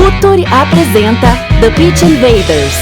Futuri apresenta The Pitch Invaders.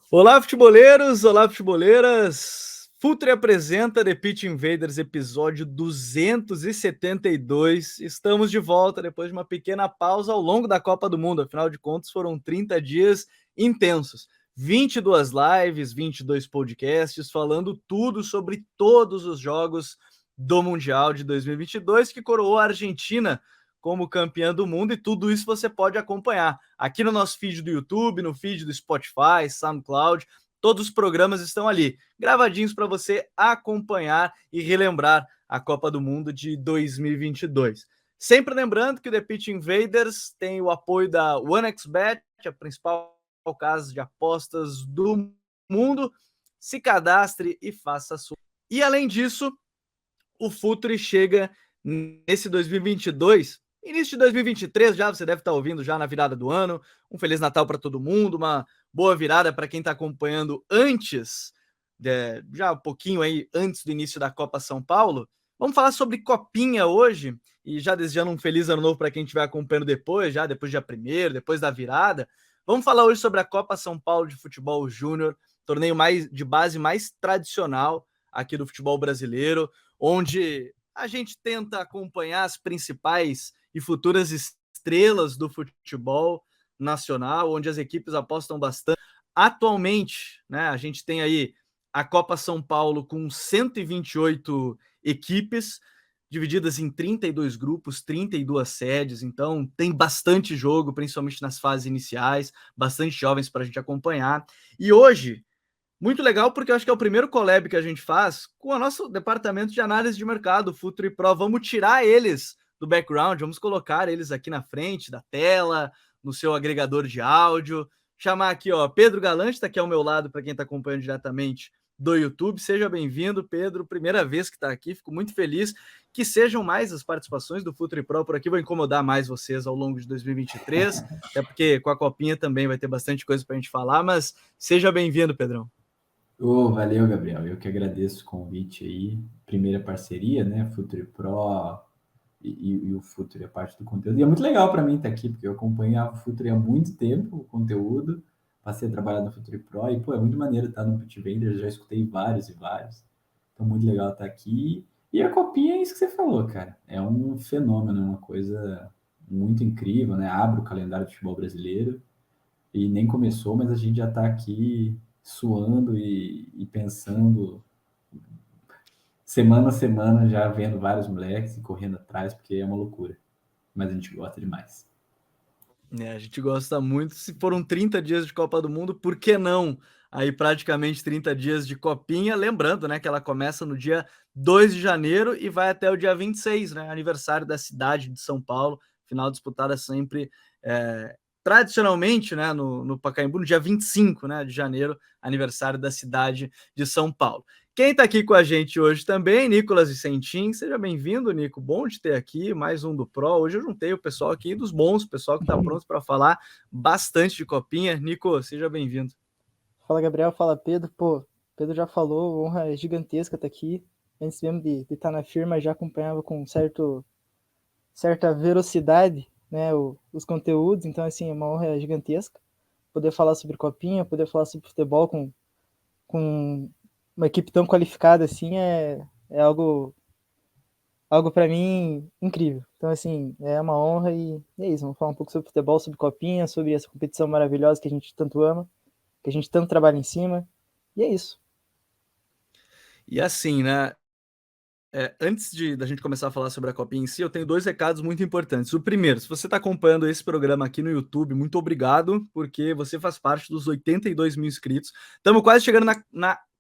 Olá, futeboleiros! Olá, futeboleiras! Futuri apresenta The Pitch Invaders, episódio 272. Estamos de volta depois de uma pequena pausa ao longo da Copa do Mundo. Afinal de contas, foram 30 dias intensos. 22 lives, 22 podcasts, falando tudo sobre todos os jogos do Mundial de 2022, que coroou a Argentina como campeã do mundo, e tudo isso você pode acompanhar aqui no nosso feed do YouTube, no feed do Spotify, SoundCloud. Todos os programas estão ali, gravadinhos para você acompanhar e relembrar a Copa do Mundo de 2022. Sempre lembrando que o The Pitch Invaders tem o apoio da OneXBet, a principal casa de apostas do mundo. Se cadastre e faça a sua. E além disso, o Futuri chega nesse 2022, início de 2023 já, você deve estar ouvindo já na virada do ano. Um Feliz Natal para todo mundo, uma boa virada para quem está acompanhando antes, já um pouquinho aí antes do início da Copa São Paulo. Vamos falar sobre Copinha hoje, e já desejando um feliz ano novo para quem estiver acompanhando depois, já depois do dia 1º, depois da virada. Vamos falar hoje sobre a Copa São Paulo de Futebol Júnior, torneio de base mais tradicional aqui do futebol brasileiro, onde a gente tenta acompanhar as principais e futuras estrelas do futebol nacional, onde as equipes apostam bastante. Atualmente, né, a gente tem aí a Copa São Paulo com 128 equipes, divididas em 32 grupos, 32 sedes, então tem bastante jogo, principalmente nas fases iniciais, bastante jovens para a gente acompanhar. E hoje, muito legal, porque eu acho que é o primeiro collab que a gente faz com o nosso departamento de análise de mercado, Futuri Pro. Vamos tirar eles do background, vamos colocar eles aqui na frente da tela, no seu agregador de áudio. Chamar aqui, ó, Pedro Galante, está aqui ao meu lado, para quem está acompanhando diretamente do YouTube. Seja bem-vindo, Pedro. Primeira vez que está aqui, fico muito feliz que sejam mais as participações do Futuri Pro por aqui. Vou incomodar mais vocês ao longo de 2023, até porque com a Copinha também vai ter bastante coisa para a gente falar, mas seja bem-vindo, Pedrão. Valeu, Gabriel. Eu que agradeço o convite aí. Primeira parceria, né? Futuri Pro e o Futuri é parte do conteúdo. E é muito legal para mim estar aqui, porque eu acompanhava o Futuri há muito tempo, o conteúdo. Passei a trabalhar no Futuri Pro e, pô, é muito maneiro estar no Pitch Vendors. Já escutei vários e vários. Então, muito legal estar aqui. E a Copinha é isso que você falou, cara. É um fenômeno, uma coisa muito incrível, né? Abre o calendário de futebol brasileiro. E nem começou, mas a gente já está aqui suando e pensando semana a semana, já vendo vários moleques e correndo atrás, porque é uma loucura. Mas a gente gosta demais. A gente gosta muito. Se foram 30 dias de Copa do Mundo, por que não? Aí praticamente 30 dias de Copinha, lembrando, né, que ela começa no dia 2 de janeiro e vai até o dia 26, né, aniversário da cidade de São Paulo, final disputada sempre tradicionalmente, né, no Pacaembu, no dia 25, né, de janeiro, aniversário da cidade de São Paulo. Quem está aqui com a gente hoje também, Nicolas Vicentim. Seja bem-vindo, Nico. Bom de ter aqui, mais um do Pro. Hoje eu juntei o pessoal aqui dos bons, o pessoal que está pronto para falar bastante de Copinha. Nico, seja bem-vindo. Fala, Gabriel. Fala, Pedro. Pô, Pedro já falou, honra gigantesca estar aqui. Antes mesmo de estar na firma, já acompanhava com certa velocidade, né, os conteúdos. Então, assim, é uma honra gigantesca poder falar sobre Copinha, poder falar sobre futebol com uma equipe tão qualificada assim, é algo para mim incrível. Então, assim, é uma honra e é isso. Vamos falar um pouco sobre futebol, sobre Copinha, sobre essa competição maravilhosa que a gente tanto ama, que a gente tanto trabalha em cima, e é isso. E assim, né, antes da gente começar a falar sobre a Copinha em si, eu tenho 2 recados muito importantes. O primeiro, se você está acompanhando esse programa aqui no YouTube, muito obrigado, porque você faz parte dos 82 mil inscritos. Estamos quase chegando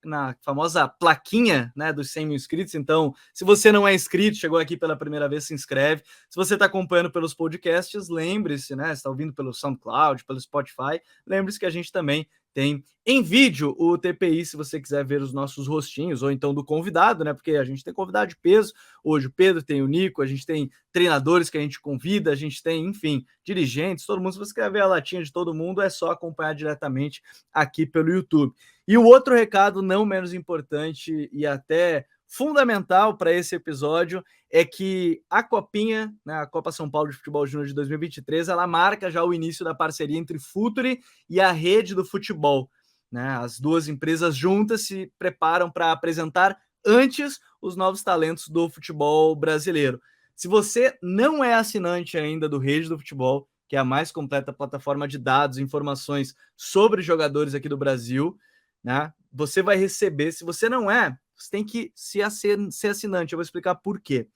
na famosa plaquinha, né, dos 100 mil inscritos. Então, se você não é inscrito, chegou aqui pela primeira vez, se inscreve. Se você está acompanhando pelos podcasts, lembre-se, né, está ouvindo pelo SoundCloud, pelo Spotify, lembre-se que a gente também tem em vídeo o TPI, se você quiser ver os nossos rostinhos, ou então do convidado, né? Porque a gente tem convidado de peso. Hoje o Pedro, tem o Nico, a gente tem treinadores que a gente convida, a gente tem, enfim, dirigentes, todo mundo. Se você quer ver a latinha de todo mundo, é só acompanhar diretamente aqui pelo YouTube. E o outro recado, não menos importante, e até fundamental para esse episódio é que a Copinha, né, a Copa São Paulo de Futebol Júnior de 2023, ela marca já o início da parceria entre Futuri e a Rede do Futebol, né? As duas empresas juntas se preparam para apresentar antes os novos talentos do futebol brasileiro. Se você não é assinante ainda do Rede do Futebol, que é a mais completa plataforma de dados e informações sobre jogadores aqui do Brasil, né, você vai receber. Se você não é, você tem que ser assinante. Eu vou explicar por quê.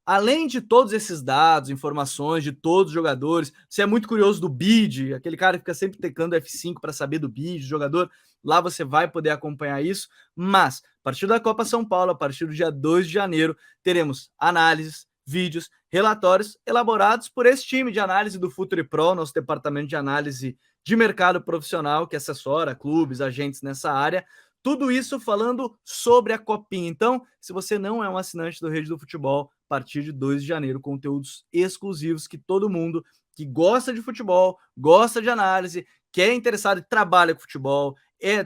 Além de todos esses dados, informações de todos os jogadores, você é muito curioso do bid, aquele cara que fica sempre tecando F5 para saber do bid do jogador, lá você vai poder acompanhar isso, mas a partir da Copa São Paulo, a partir do dia 2 de janeiro, teremos análises, vídeos, relatórios elaborados por esse time de análise do Futuri Pro, nosso departamento de análise de mercado profissional que assessora clubes, agentes nessa área. Tudo isso falando sobre a Copinha. Então, se você não é um assinante do Rede do Futebol, a partir de 2 de janeiro, conteúdos exclusivos que todo mundo que gosta de futebol, gosta de análise, que é interessado e trabalha com futebol,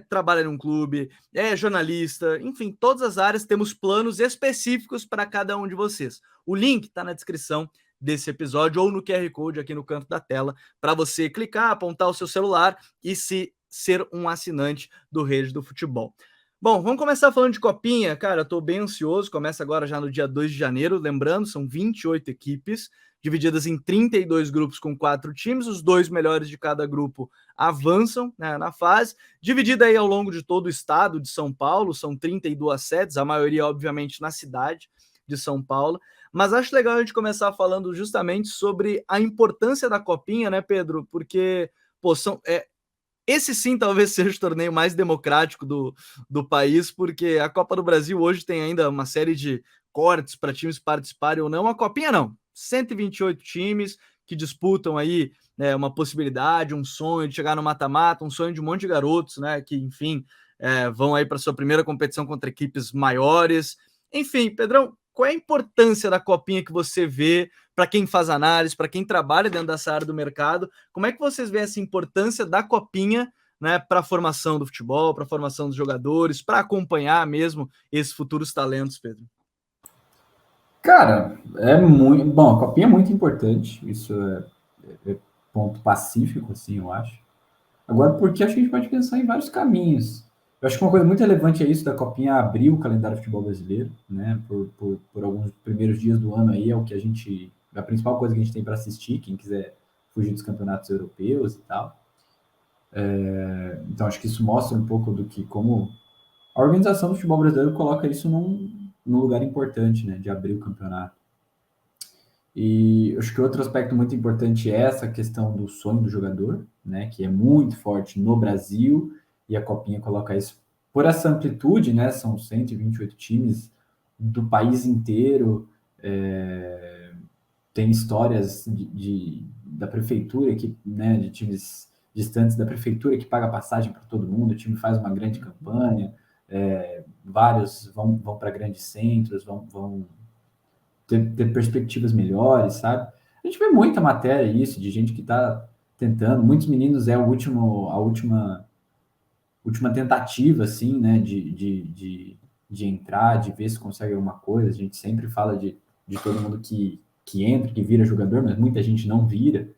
trabalha num clube, é jornalista, enfim, todas as áreas, temos planos específicos para cada um de vocês. O link está na descrição desse episódio ou no QR Code aqui no canto da tela, para você clicar, apontar o seu celular e ser um assinante do Rede do Futebol. Bom, vamos começar falando de Copinha. Cara, eu tô bem ansioso, começa agora já no dia 2 de janeiro, lembrando, são 28 equipes, divididas em 32 grupos com 4 times, os 2 melhores de cada grupo avançam, né, na fase, dividida aí ao longo de todo o estado de São Paulo, são 32 sedes, a maioria, obviamente, na cidade de São Paulo, mas acho legal a gente começar falando justamente sobre a importância da Copinha, né, Pedro? Porque, pô, esse sim talvez seja o torneio mais democrático do país, porque a Copa do Brasil hoje tem ainda uma série de cortes para times participarem ou não. A Copinha não, 128 times que disputam aí, né, uma possibilidade, um sonho de chegar no mata-mata, um sonho de um monte de garotos, né, que enfim vão aí para sua primeira competição contra equipes maiores. Enfim, Pedrão, qual é a importância da Copinha que você vê para quem faz análise, para quem trabalha dentro dessa área do mercado? Como é que vocês veem essa importância da Copinha, né, para a formação do futebol, para a formação dos jogadores, para acompanhar mesmo esses futuros talentos, Pedro? Cara, é muito bom. A Copinha é muito importante. Isso é ponto pacífico, assim, eu acho. Agora, porque acho que a gente pode pensar em vários caminhos. Eu acho que uma coisa muito relevante é isso da Copinha abrir o calendário do futebol brasileiro, né? Por alguns primeiros dias do ano aí é o que a principal coisa que a gente tem para assistir, quem quiser fugir dos campeonatos europeus e tal. Então acho que isso mostra um pouco do que como a organização do futebol brasileiro coloca isso num lugar importante, né? De abrir o campeonato. E acho que outro aspecto muito importante é essa questão do sonho do jogador, né? Que é muito forte no Brasil. E a Copinha coloca isso por essa amplitude, né? São 128 times do país inteiro, tem histórias da prefeitura, né? De times distantes da prefeitura que paga passagem para todo mundo, o time faz uma grande campanha, vários vão para grandes centros, vão ter perspectivas melhores, sabe? A gente vê muita matéria isso, de gente que está tentando, muitos meninos a última tentativa, assim, né, de entrar, de ver se consegue alguma coisa. A gente sempre fala de todo mundo que entra, que vira jogador, mas muita gente não vira,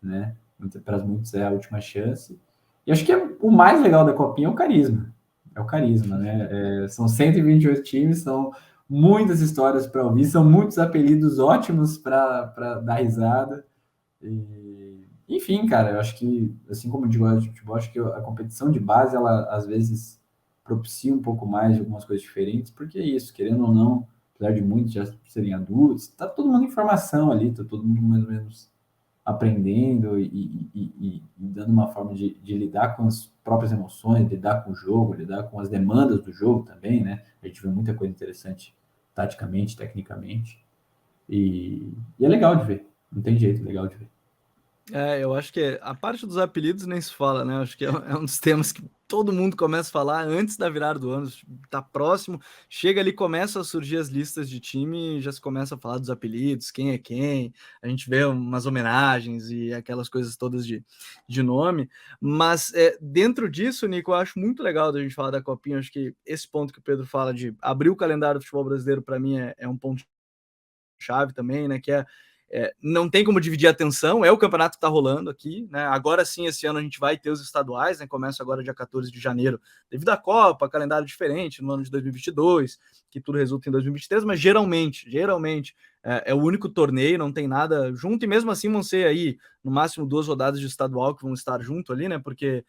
né? Para muitos é a última chance. E acho que o mais legal da Copinha é o carisma. É o carisma, né? São 128 times, são muitas histórias para ouvir, são muitos apelidos ótimos para dar risada. Enfim, cara, eu acho que, assim como de futebol, acho que a competição de base, ela às vezes propicia um pouco mais de algumas coisas diferentes, porque é isso, querendo ou não, apesar de muitos já serem adultos, tá todo mundo em formação ali, tá todo mundo mais ou menos aprendendo e dando uma forma de lidar com as próprias emoções, lidar com o jogo, lidar com as demandas do jogo também, né? A gente vê muita coisa interessante taticamente, tecnicamente, e é legal de ver, não tem jeito, legal de ver. Eu acho que a parte dos apelidos nem se fala, né? Acho que é um dos temas que todo mundo começa a falar antes da virada do ano, tá próximo, chega ali, começa a surgir as listas de time, já se começa a falar dos apelidos, quem é quem, a gente vê umas homenagens e aquelas coisas todas de nome, mas dentro disso, Nico, eu acho muito legal da gente falar da Copinha, acho que esse ponto que o Pedro fala de abrir o calendário do futebol brasileiro, para mim, é um ponto chave também, né, que não tem como dividir a atenção, é o campeonato que está rolando aqui, né? Agora sim, esse ano a gente vai ter os estaduais, né? Começa agora dia 14 de janeiro, devido à Copa, calendário diferente no ano de 2022, que tudo resulta em 2023, mas geralmente é o único torneio, não tem nada junto, e mesmo assim vão ser aí, no máximo 2 rodadas de estadual que vão estar junto ali, né? Porque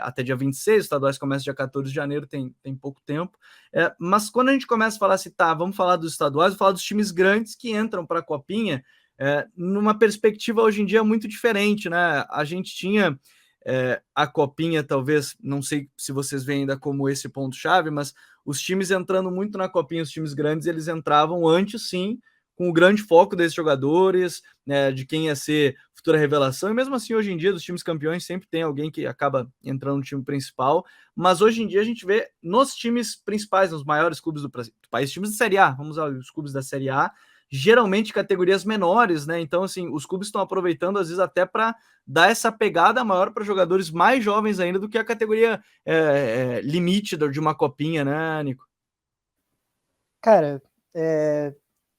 até dia 26, os estaduais começam dia 14 de janeiro, tem pouco tempo. Mas quando a gente começa a falar assim, tá, vamos falar dos estaduais, vamos falar dos times grandes que entram para a Copinha, numa perspectiva hoje em dia muito diferente, né? A gente tinha a Copinha, talvez, não sei se vocês veem ainda como esse ponto-chave, mas os times entrando muito na Copinha, os times grandes, eles entravam antes, sim, com o grande foco desses jogadores, né, de quem ia ser futura revelação, e mesmo assim, hoje em dia, dos times campeões, sempre tem alguém que acaba entrando no time principal, mas hoje em dia a gente vê nos times principais, nos maiores clubes do país, times da Série A, vamos aos clubes da Série A, geralmente categorias menores, né? Então, assim, os clubes estão aproveitando, às vezes, até para dar essa pegada maior para jogadores mais jovens ainda do que a categoria limite de uma copinha, né, Nico? Cara,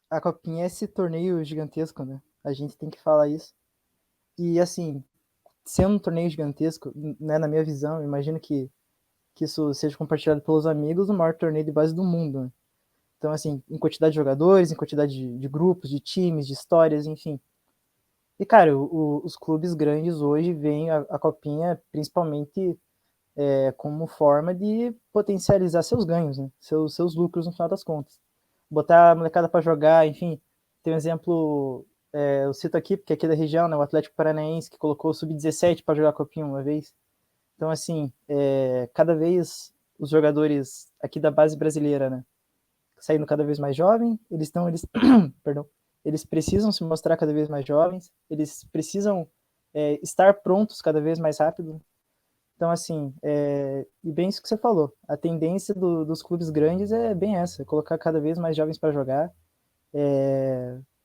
a Copinha é esse torneio gigantesco, né? A gente tem que falar isso. E, assim, sendo um torneio gigantesco, né, na minha visão, eu imagino que isso seja compartilhado pelos amigos, o maior torneio de base do mundo, né? Então, assim, em quantidade de jogadores, em quantidade de grupos, de times, de histórias, enfim. E, cara, os clubes grandes hoje veem a Copinha principalmente como forma de potencializar seus ganhos, né? Seus lucros no final das contas. Botar a molecada para jogar, enfim. Tem um exemplo, eu cito aqui, porque aqui da região, né, o Atlético Paranaense, que colocou o Sub-17 para jogar a Copinha uma vez. Então, assim, cada vez os jogadores aqui da base brasileira, né, saindo cada vez mais jovem, perdão, eles precisam se mostrar cada vez mais jovens, eles precisam estar prontos cada vez mais rápido. Então, assim, e bem isso que você falou, a tendência dos clubes grandes é bem essa, colocar cada vez mais jovens para jogar,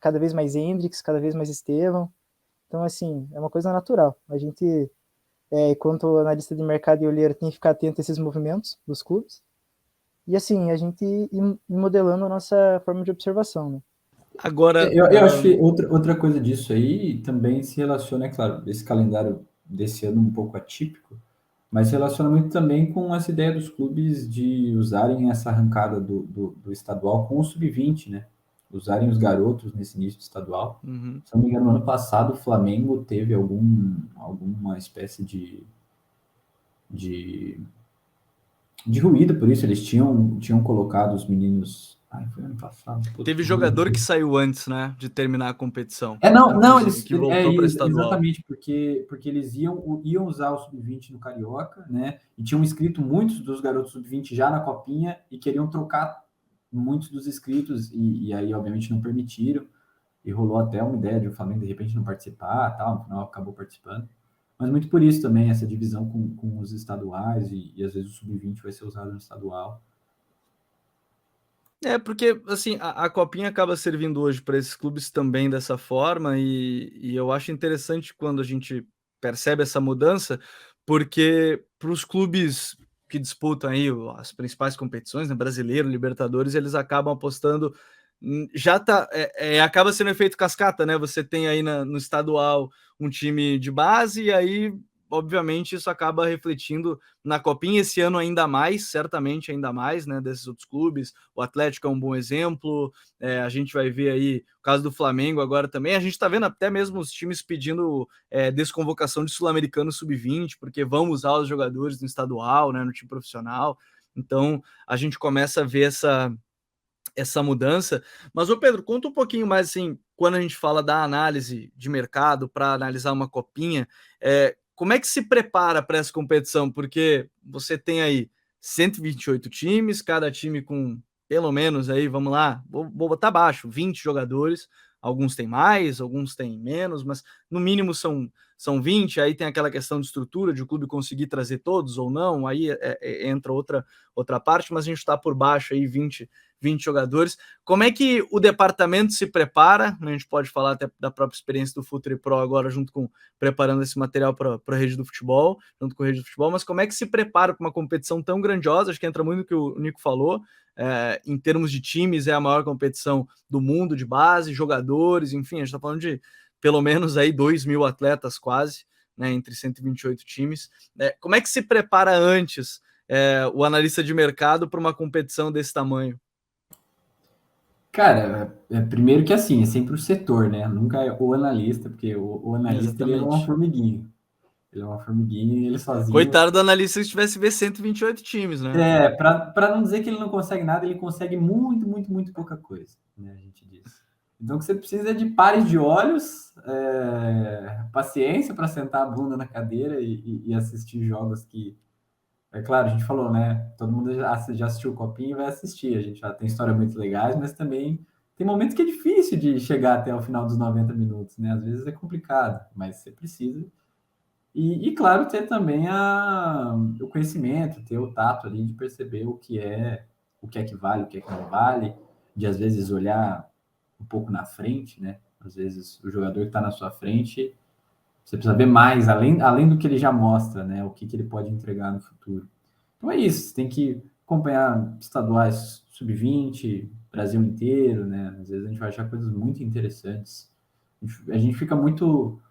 cada vez mais Hendrix, cada vez mais Estevão. Então, assim, é uma coisa natural. A gente, enquanto analista de mercado e olheiro, tem que ficar atento a esses movimentos dos clubes. E, assim, a gente ir modelando a nossa forma de observação, né? Agora, eu acho que outra coisa disso aí também se relaciona, é claro, esse calendário desse ano um pouco atípico, mas se relaciona muito também com essa ideia dos clubes de usarem essa arrancada do estadual com o sub-20, né? Usarem os garotos nesse início do estadual. Se não me engano, no ano passado o Flamengo teve alguma espécie de ruído por isso. Eles tinham colocado os meninos. Ai, foi ano passado. teve jogador que saiu antes, né, de terminar a competição. Não, eles que voltou para estadual. Exatamente, porque eles iam usar o sub-20 no Carioca, né? E tinham inscrito muitos dos garotos sub-20 já na Copinha e queriam trocar muitos dos inscritos e aí obviamente não permitiram. E rolou até uma ideia de o Flamengo de repente não participar, tal, no final acabou participando. Mas muito por isso também, essa divisão com os estaduais e às vezes o sub-20 vai ser usado no estadual. Porque, assim, a Copinha acaba servindo hoje para esses clubes também dessa forma, e eu acho interessante quando a gente percebe essa mudança, porque para os clubes que disputam aí as principais competições, né, Brasileiro, Libertadores, eles acabam apostando, acaba sendo efeito cascata, né? Você tem aí no estadual um time de base, e aí obviamente isso acaba refletindo na Copinha esse ano ainda mais, certamente ainda mais, né, desses outros clubes. O Atlético é um bom exemplo, a gente vai ver aí o caso do Flamengo agora também, a gente está vendo até mesmo os times pedindo desconvocação de sul-americano sub-20, porque vão usar os jogadores no estadual, né, no time profissional. Então a gente começa a ver essa mudança. Mas, ô Pedro, conta um pouquinho mais, assim, quando a gente fala da análise de mercado para analisar uma Copinha, como é que se prepara para essa competição? Porque você tem aí 128 times, cada time com pelo menos aí, vamos lá, vou botar baixo, 20 jogadores, alguns têm mais, alguns têm menos, mas no mínimo são 20, aí tem aquela questão de estrutura, de o clube conseguir trazer todos ou não, aí entra outra parte, mas a gente está por baixo aí, 20 jogadores. Como é que o departamento se prepara? A gente pode falar até da própria experiência do Futre Pro agora, preparando esse material para a Rede do Futebol, junto com a Rede do Futebol, mas como é que se prepara para uma competição tão grandiosa? Acho que entra muito no que o Nico falou, em termos de times, é a maior competição do mundo de base, jogadores, enfim, a gente está falando de pelo menos aí 2.000 atletas quase, né, entre 128 times. Como é que se prepara antes o analista de mercado para uma competição desse tamanho? Cara, primeiro que assim, é sempre o setor, né? Nunca é o analista, porque o analista ele é uma Exatamente. formiguinha. Ele é uma formiguinha e ele sozinho. Coitado do analista se tivesse ver 128 times, né? Para não dizer que ele não consegue nada, ele consegue muito, muito, muito pouca coisa, né? A gente diz. Então, o que você precisa é de pares de olhos, paciência para sentar a bunda na cadeira e assistir jogos que. É claro, a gente falou, né? Todo mundo já assistiu o Copinha e vai assistir. A gente já tem histórias muito legais, mas também tem momentos que é difícil de chegar até o final dos 90 minutos, né? Às vezes é complicado, mas você precisa. E claro, ter também o conhecimento, ter o tato ali de perceber o que é que vale, o que é que não vale, de às vezes olhar um pouco na frente, né? Às vezes o jogador que está na sua frente, você precisa ver mais, além do que ele já mostra, né? O que ele pode entregar no futuro. Então é isso, você tem que acompanhar estaduais sub-20, Brasil inteiro, né? Às vezes a gente vai achar coisas muito interessantes. A gente fica muito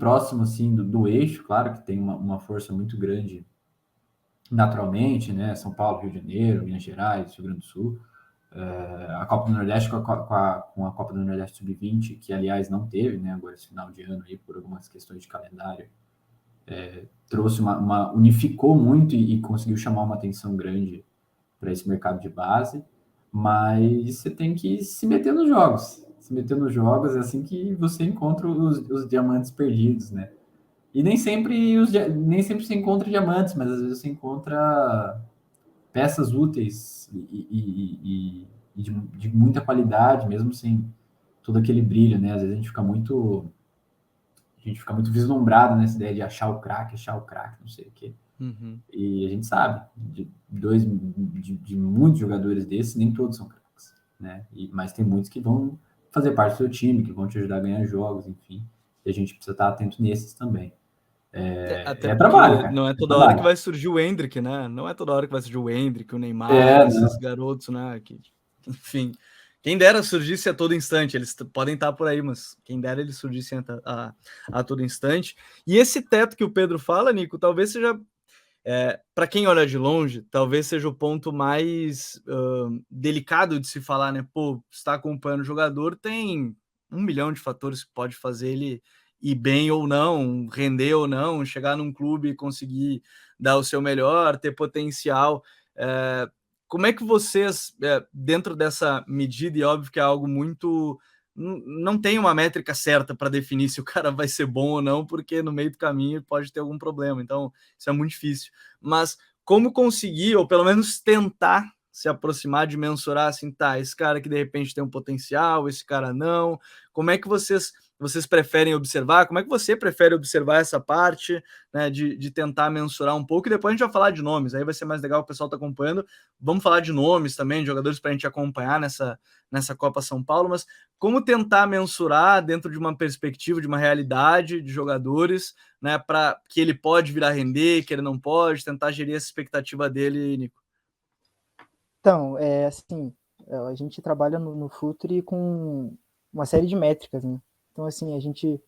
próximo, assim, do eixo, claro que tem uma força muito grande naturalmente, né? São Paulo, Rio de Janeiro, Minas Gerais, Rio Grande do Sul. A Copa do Nordeste com a Copa do Nordeste Sub-20, que aliás não teve, né? Agora esse final de ano aí, por algumas questões de calendário, trouxe unificou muito e conseguiu chamar uma atenção grande para esse mercado de base, mas você tem que se meter nos jogos. Se meter nos jogos é assim que você encontra os diamantes perdidos, né? E nem sempre você encontra diamantes, mas às vezes você encontra peças úteis e de muita qualidade, mesmo sem todo aquele brilho, né? Às vezes a gente fica muito vislumbrado nessa ideia de achar o craque, não sei o quê. Uhum. E a gente sabe, de muitos jogadores desses, nem todos são craques, né? Mas tem muitos que vão fazer parte do seu time, que vão te ajudar a ganhar jogos, enfim. E a gente precisa estar atento nesses também. Até porque trabalho, cara. não é toda hora que vai surgir o Endrick, né? Não é toda hora que vai surgir o Endrick, o Neymar, esses garotos, né? Enfim, quem dera surgisse a todo instante. Eles podem estar por aí, mas quem dera eles surgissem a todo instante. E esse teto que o Pedro fala, Nico, talvez seja, para quem olha de longe, talvez seja o ponto mais delicado de se falar, né? Pô, está acompanhando o jogador, tem 1 milhão de fatores que pode fazer ele ir bem ou não, render ou não, chegar num clube e conseguir dar o seu melhor, ter potencial. Como é que vocês, dentro dessa medida, e óbvio que é algo muito... Não tem uma métrica certa para definir se o cara vai ser bom ou não, porque no meio do caminho pode ter algum problema, então isso é muito difícil. Mas como conseguir, ou pelo menos tentar se aproximar de mensurar assim, tá, esse cara que de repente tem um potencial, esse cara não, como é que vocês preferem observar? Como é que você prefere observar essa parte, né, de tentar mensurar um pouco? E depois a gente vai falar de nomes, aí vai ser mais legal, o pessoal tá acompanhando. Vamos falar de nomes também, de jogadores para a gente acompanhar nessa Copa São Paulo, mas como tentar mensurar dentro de uma perspectiva, de uma realidade de jogadores, né, para que ele pode vir a render, que ele não pode, tentar gerir essa expectativa dele, Nico? Então, assim, a gente trabalha no Futre com uma série de métricas, né? Então, assim, a gente...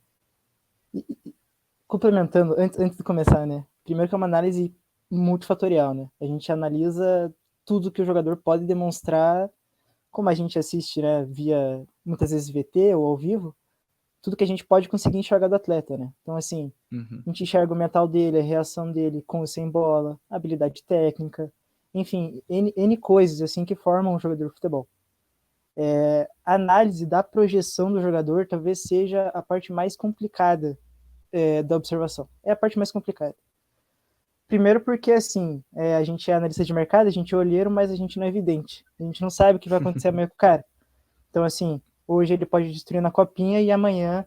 Complementando, antes de começar, né? Primeiro que é uma análise multifatorial, né? A gente analisa tudo que o jogador pode demonstrar, como a gente assiste, né, via, muitas vezes, VT ou ao vivo, tudo que a gente pode conseguir enxergar do atleta, né? Então, assim, a gente enxerga o mental dele, a reação dele com ou sem bola, a habilidade técnica, enfim, N coisas, assim, que formam um jogador de futebol. A análise da projeção do jogador talvez seja a parte mais complicada da observação. É a parte mais complicada. Primeiro porque, assim, a gente é analista de mercado, a gente é olheiro, mas a gente não é evidente. A gente não sabe o que vai acontecer amanhã com o cara. Então, assim, hoje ele pode destruir na copinha e amanhã,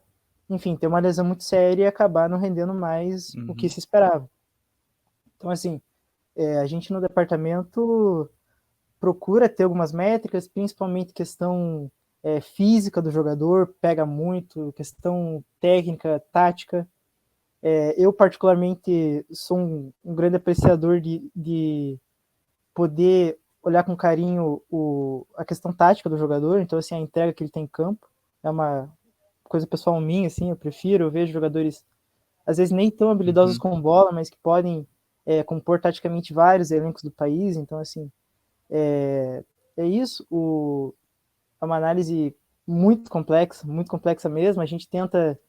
enfim, ter uma lesão muito séria e acabar não rendendo mais o que se esperava. Então, assim, a gente no departamento procura ter algumas métricas, principalmente questão física do jogador, pega muito, questão técnica, tática. Eu, particularmente, sou um grande apreciador de poder olhar com carinho a questão tática do jogador, então, assim, a entrega que ele tem em campo é uma coisa pessoal minha, assim, eu vejo jogadores, às vezes, nem tão habilidosos com bola, mas que podem compor taticamente vários elencos do país, então, assim, é isso, é uma análise muito complexa mesmo, a gente tenta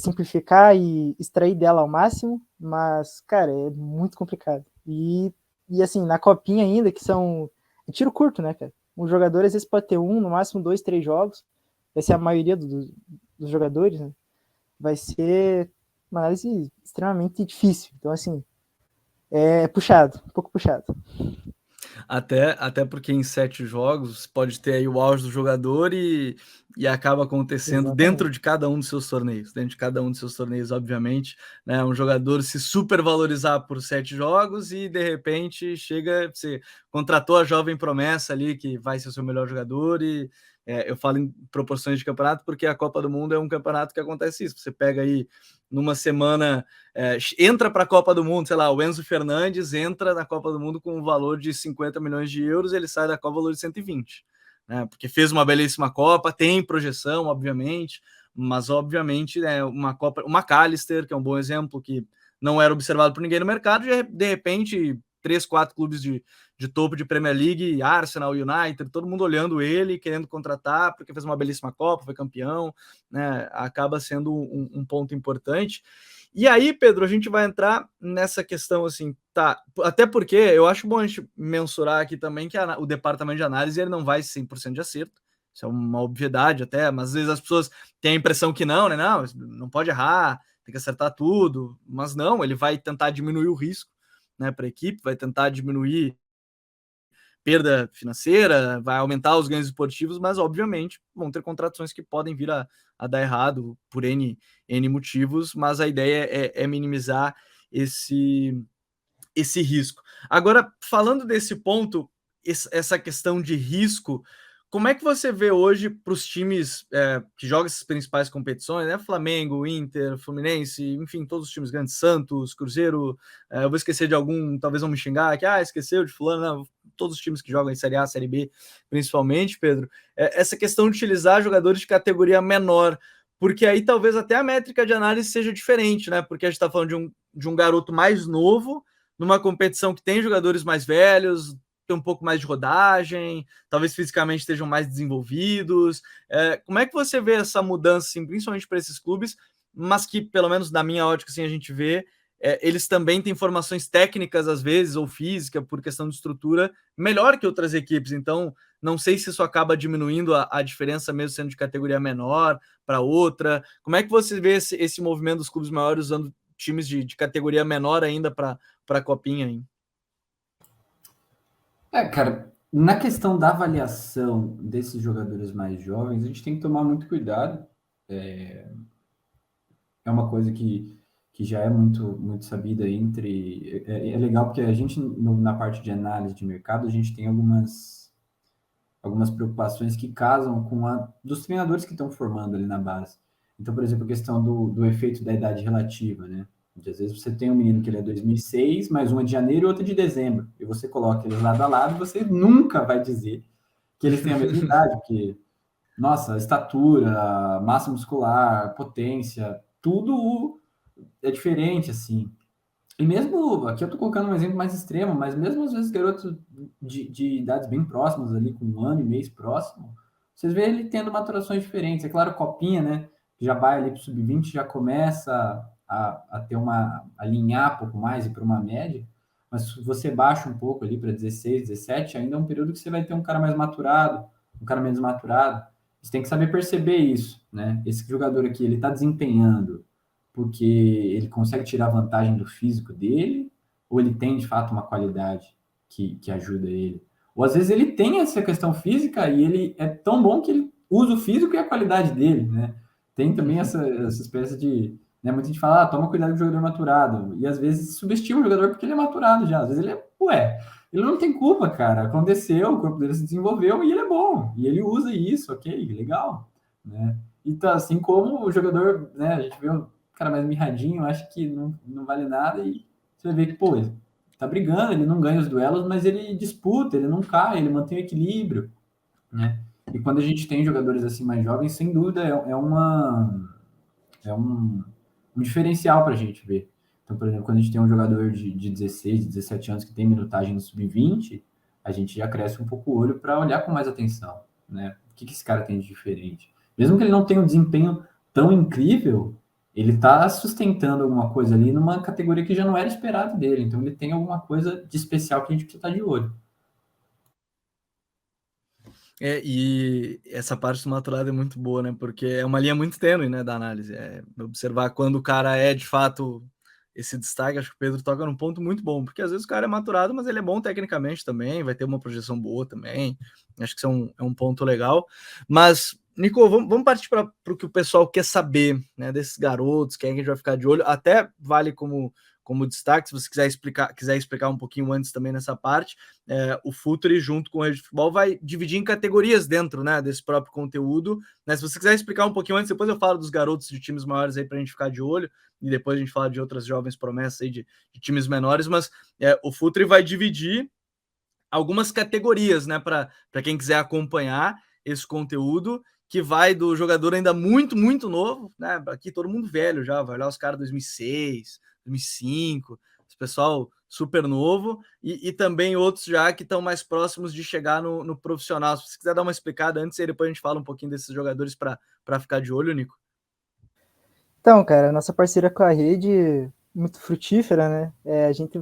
simplificar e extrair dela ao máximo, mas, cara, é muito complicado. E assim, na copinha ainda, que são tiro curto, né, cara? Um jogador às vezes pode ter no máximo 2, 3 jogos, vai ser a maioria dos jogadores, né? Vai ser uma análise extremamente difícil. Então, assim, é puxado, um pouco puxado. Até porque em 7 jogos pode ter aí o auge do jogador e acaba acontecendo dentro de cada um dos seus torneios. Dentro de cada um dos seus torneios, obviamente, né? Um jogador se supervalorizar por 7 jogos e de repente chega, você contratou a jovem promessa ali que vai ser o seu melhor jogador e eu falo em proporções de campeonato porque a Copa do Mundo é um campeonato que acontece isso. Você pega aí numa semana, entra para a Copa do Mundo, sei lá, o Enzo Fernandes entra na Copa do Mundo com um valor de 50 milhões de euros, ele sai da Copa com valor de 120, né? Porque fez uma belíssima Copa, tem projeção, obviamente, mas obviamente uma Copa, o McAllister, que é um bom exemplo, que não era observado por ninguém no mercado, de repente 3, 4 clubes de topo de Premier League, Arsenal, United, todo mundo olhando ele, querendo contratar, porque fez uma belíssima Copa, foi campeão, né? Acaba sendo um ponto importante. E aí, Pedro, a gente vai entrar nessa questão assim, tá? Até porque eu acho bom a gente mensurar aqui também que o departamento de análise ele não vai 100% de acerto. Isso é uma obviedade até, mas às vezes as pessoas têm a impressão que não, né? Não pode errar, tem que acertar tudo. Mas não, ele vai tentar diminuir o risco, né, para a equipe, vai tentar diminuir perda financeira, vai aumentar os ganhos esportivos, mas obviamente vão ter contratações que podem vir a dar errado por N motivos, mas a ideia é minimizar esse risco. Agora, falando desse ponto, essa questão de risco, como é que você vê hoje para os times que jogam essas principais competições, né? Flamengo, Inter, Fluminense, enfim, todos os times grandes, Santos, Cruzeiro, eu vou esquecer de algum, talvez vão me xingar, que esqueceu de fulano, não, todos os times que jogam em Série A, Série B, principalmente, Pedro, essa questão de utilizar jogadores de categoria menor, porque aí talvez até a métrica de análise seja diferente, né? Porque a gente está falando de um garoto mais novo, numa competição que tem jogadores mais velhos, tem um pouco mais de rodagem, talvez fisicamente estejam mais desenvolvidos. Como é que você vê essa mudança, assim, principalmente para esses clubes, mas que, pelo menos na minha ótica, assim, a gente vê, eles também têm formações técnicas, às vezes, ou física, por questão de estrutura, melhor que outras equipes. Então, não sei se isso acaba diminuindo a diferença, mesmo sendo de categoria menor para outra. Como é que você vê esse movimento dos clubes maiores usando times de categoria menor ainda para a Copinha, hein? Cara, na questão da avaliação desses jogadores mais jovens, a gente tem que tomar muito cuidado. É uma coisa que já é muito sabida entre... É legal porque a gente, na parte de análise de mercado, a gente tem algumas preocupações que casam com a dos treinadores que estão formando ali na base. Então, por exemplo, a questão do efeito da idade relativa, né? Às vezes você tem um menino que ele é 2006, mais um é de janeiro e outro é de dezembro, e você coloca eles lado a lado e você nunca vai dizer que eles têm a mesma idade, porque, nossa, estatura, massa muscular, potência, tudo é diferente, assim. E mesmo, aqui eu tô colocando um exemplo mais extremo, mas mesmo às vezes garotos de idades bem próximas ali, com 1 ano e mês próximo, vocês veem ele tendo maturações diferentes. É claro, Copinha, né, que já vai ali pro Sub-20, já começa a ter a alinhar um pouco mais e para uma média, mas se você baixa um pouco ali para 16, 17, ainda é um período que você vai ter um cara mais maturado, um cara menos maturado. Você tem que saber perceber isso, né? Esse jogador aqui, ele tá desempenhando porque ele consegue tirar vantagem do físico dele, ou ele tem, de fato, uma qualidade que ajuda ele. Ou, às vezes, ele tem essa questão física e ele é tão bom que ele uso físico e a qualidade dele, né? Tem também essa espécie de... Né, muita gente fala, toma cuidado com o jogador maturado. E às vezes subestima o jogador porque ele é maturado já. Às vezes ele é, ele não tem culpa, cara. Aconteceu, o corpo dele se desenvolveu e ele é bom. E ele usa isso, ok, legal. Né? Então, assim como o jogador, né, a gente vê um cara mais mirradinho, acha que não vale nada e você vê que, pô, ele tá brigando, ele não ganha os duelos, mas ele disputa, ele não cai, ele mantém o equilíbrio, né? E quando a gente tem jogadores assim mais jovens, sem dúvida é um diferencial para a gente ver. Então, por exemplo, quando a gente tem um jogador de 16, 17 anos que tem minutagem no sub-20, a gente já cresce um pouco o olho para olhar com mais atenção, né? O que esse cara tem de diferente? Mesmo que ele não tenha um desempenho tão incrível, ele está sustentando alguma coisa ali numa categoria que já não era esperado dele. Então, ele tem alguma coisa de especial que a gente precisa estar de olho. E essa parte do maturado é muito boa, né? Porque é uma linha muito tênue, né, da análise. É observar quando o cara é de fato esse destaque. Acho que o Pedro toca num ponto muito bom, porque às vezes o cara é maturado, mas ele é bom tecnicamente também, vai ter uma projeção boa também. Acho que isso é um ponto legal. Mas, Nico, vamos partir para o que o pessoal quer saber, né, desses garotos, quem é que a gente vai ficar de olho. Até vale como destaque, se você quiser explicar um pouquinho antes também nessa parte, o Futuri, junto com o Rede de Futebol, vai dividir em categorias dentro, né, desse próprio conteúdo. Né? Se você quiser explicar um pouquinho antes, depois eu falo dos garotos de times maiores aí para a gente ficar de olho, e depois a gente fala de outras jovens promessas aí de times menores, mas o Futuri vai dividir algumas categorias, né, para quem quiser acompanhar esse conteúdo, que vai do jogador ainda muito, muito novo, né, aqui todo mundo velho já, vai olhar os caras 2006, 2005, esse pessoal super novo, e também outros já que estão mais próximos de chegar no profissional. Se você quiser dar uma explicada antes, e depois a gente fala um pouquinho desses jogadores para ficar de olho, Nico. Então, cara, nossa parceria com a rede, muito frutífera, né? A gente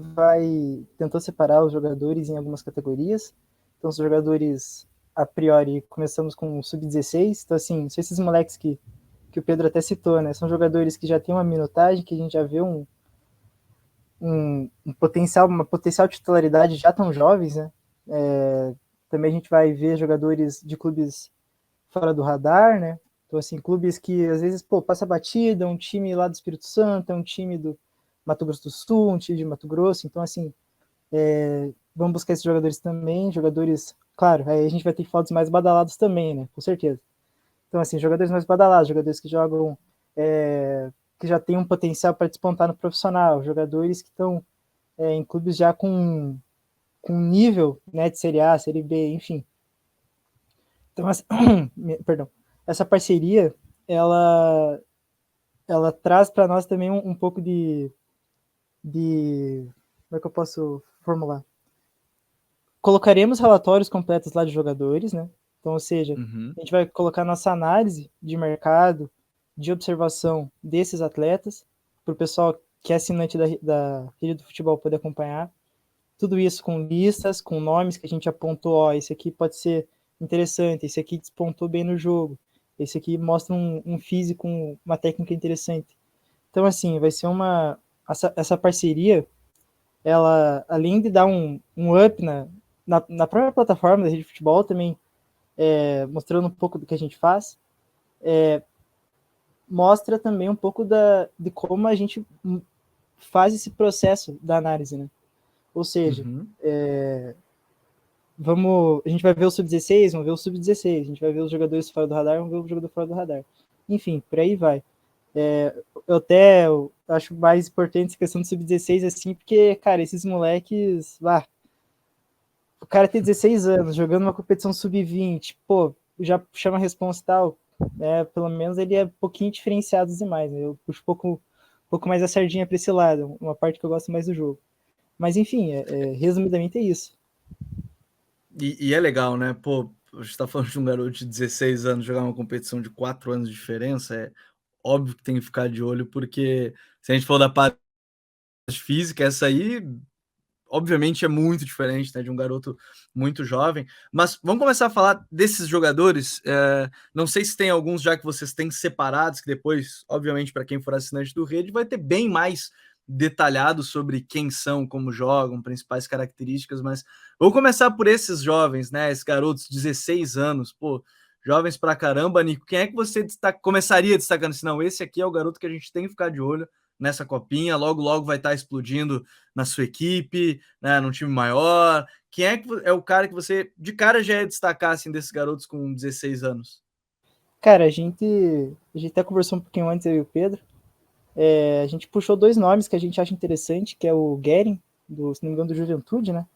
tentou separar os jogadores em algumas categorias. Então, os jogadores, a priori, começamos com o sub-16. Então, assim, são esses moleques que o Pedro até citou, né? São jogadores que já têm uma minutagem, que a gente já vê uma potencial titularidade já tão jovens, né? Também a gente vai ver jogadores de clubes fora do radar, né? Então, assim, clubes que às vezes, passa batida, um time lá do Espírito Santo, um time do Mato Grosso do Sul, um time de Mato Grosso. Então, assim, vamos buscar esses jogadores também, jogadores, claro, aí a gente vai ter fotos mais badalados também, né? Com certeza. Então, assim, jogadores mais badalados, jogadores que jogam, que já tem um potencial para despontar no profissional, jogadores que estão em clubes já com nível, né, de Série A, Série B, enfim. Então, perdão, essa parceria, ela traz para nós também um pouco de como é que eu posso formular? Colocaremos relatórios completos lá de jogadores, né? Então, ou seja, a gente vai colocar nossa análise de mercado, de observação desses atletas, para o pessoal que é assinante da Rede do Futebol poder acompanhar. Tudo isso com listas, com nomes que a gente apontou, esse aqui pode ser interessante, esse aqui despontou bem no jogo, esse aqui mostra um físico, uma técnica interessante. Então, assim, vai ser essa parceria, ela, além de dar um up na própria plataforma da Rede de Futebol, também mostrando um pouco do que a gente faz, mostra também um pouco de como a gente faz esse processo da análise, né? Ou seja, a gente vai ver o sub-16, vamos ver o sub-16, a gente vai ver os jogadores fora do radar, vamos ver o jogador fora do radar. Enfim, por aí vai. Eu acho mais importante essa questão do sub-16, assim, porque, cara, esses moleques, o cara tem 16 anos, jogando uma competição sub-20, já chama a responsa e tal, pelo menos ele é um pouquinho diferenciado dos demais, né? Eu puxo um pouco mais a sardinha para esse lado, uma parte que eu gosto mais do jogo. Mas, enfim, resumidamente é isso. E é legal, né? A gente tá falando de um garoto de 16 anos jogar uma competição de 4 anos de diferença, é óbvio que tem que ficar de olho, porque se a gente for da parte física, essa aí, obviamente, é muito diferente, né, de um garoto muito jovem. Mas vamos começar a falar desses jogadores. Não sei se tem alguns já que vocês têm separados, que depois, obviamente, para quem for assinante do Rede, vai ter bem mais detalhado sobre quem são, como jogam, principais características, mas vou começar por esses jovens, né, esses garotos de 16 anos, jovens pra caramba. Nico, quem é que você começaria destacando assim, não, esse aqui é o garoto que a gente tem que ficar de olho nessa copinha, logo vai estar explodindo na sua equipe, né, num time maior. Quem é que é o cara que você de cara já ia destacar assim, desses garotos com 16 anos? Cara, a gente até conversou um pouquinho antes, eu e o Pedro. A gente puxou 2 nomes que a gente acha interessante, que é o Guerin, se não me engano, do Juventude, né?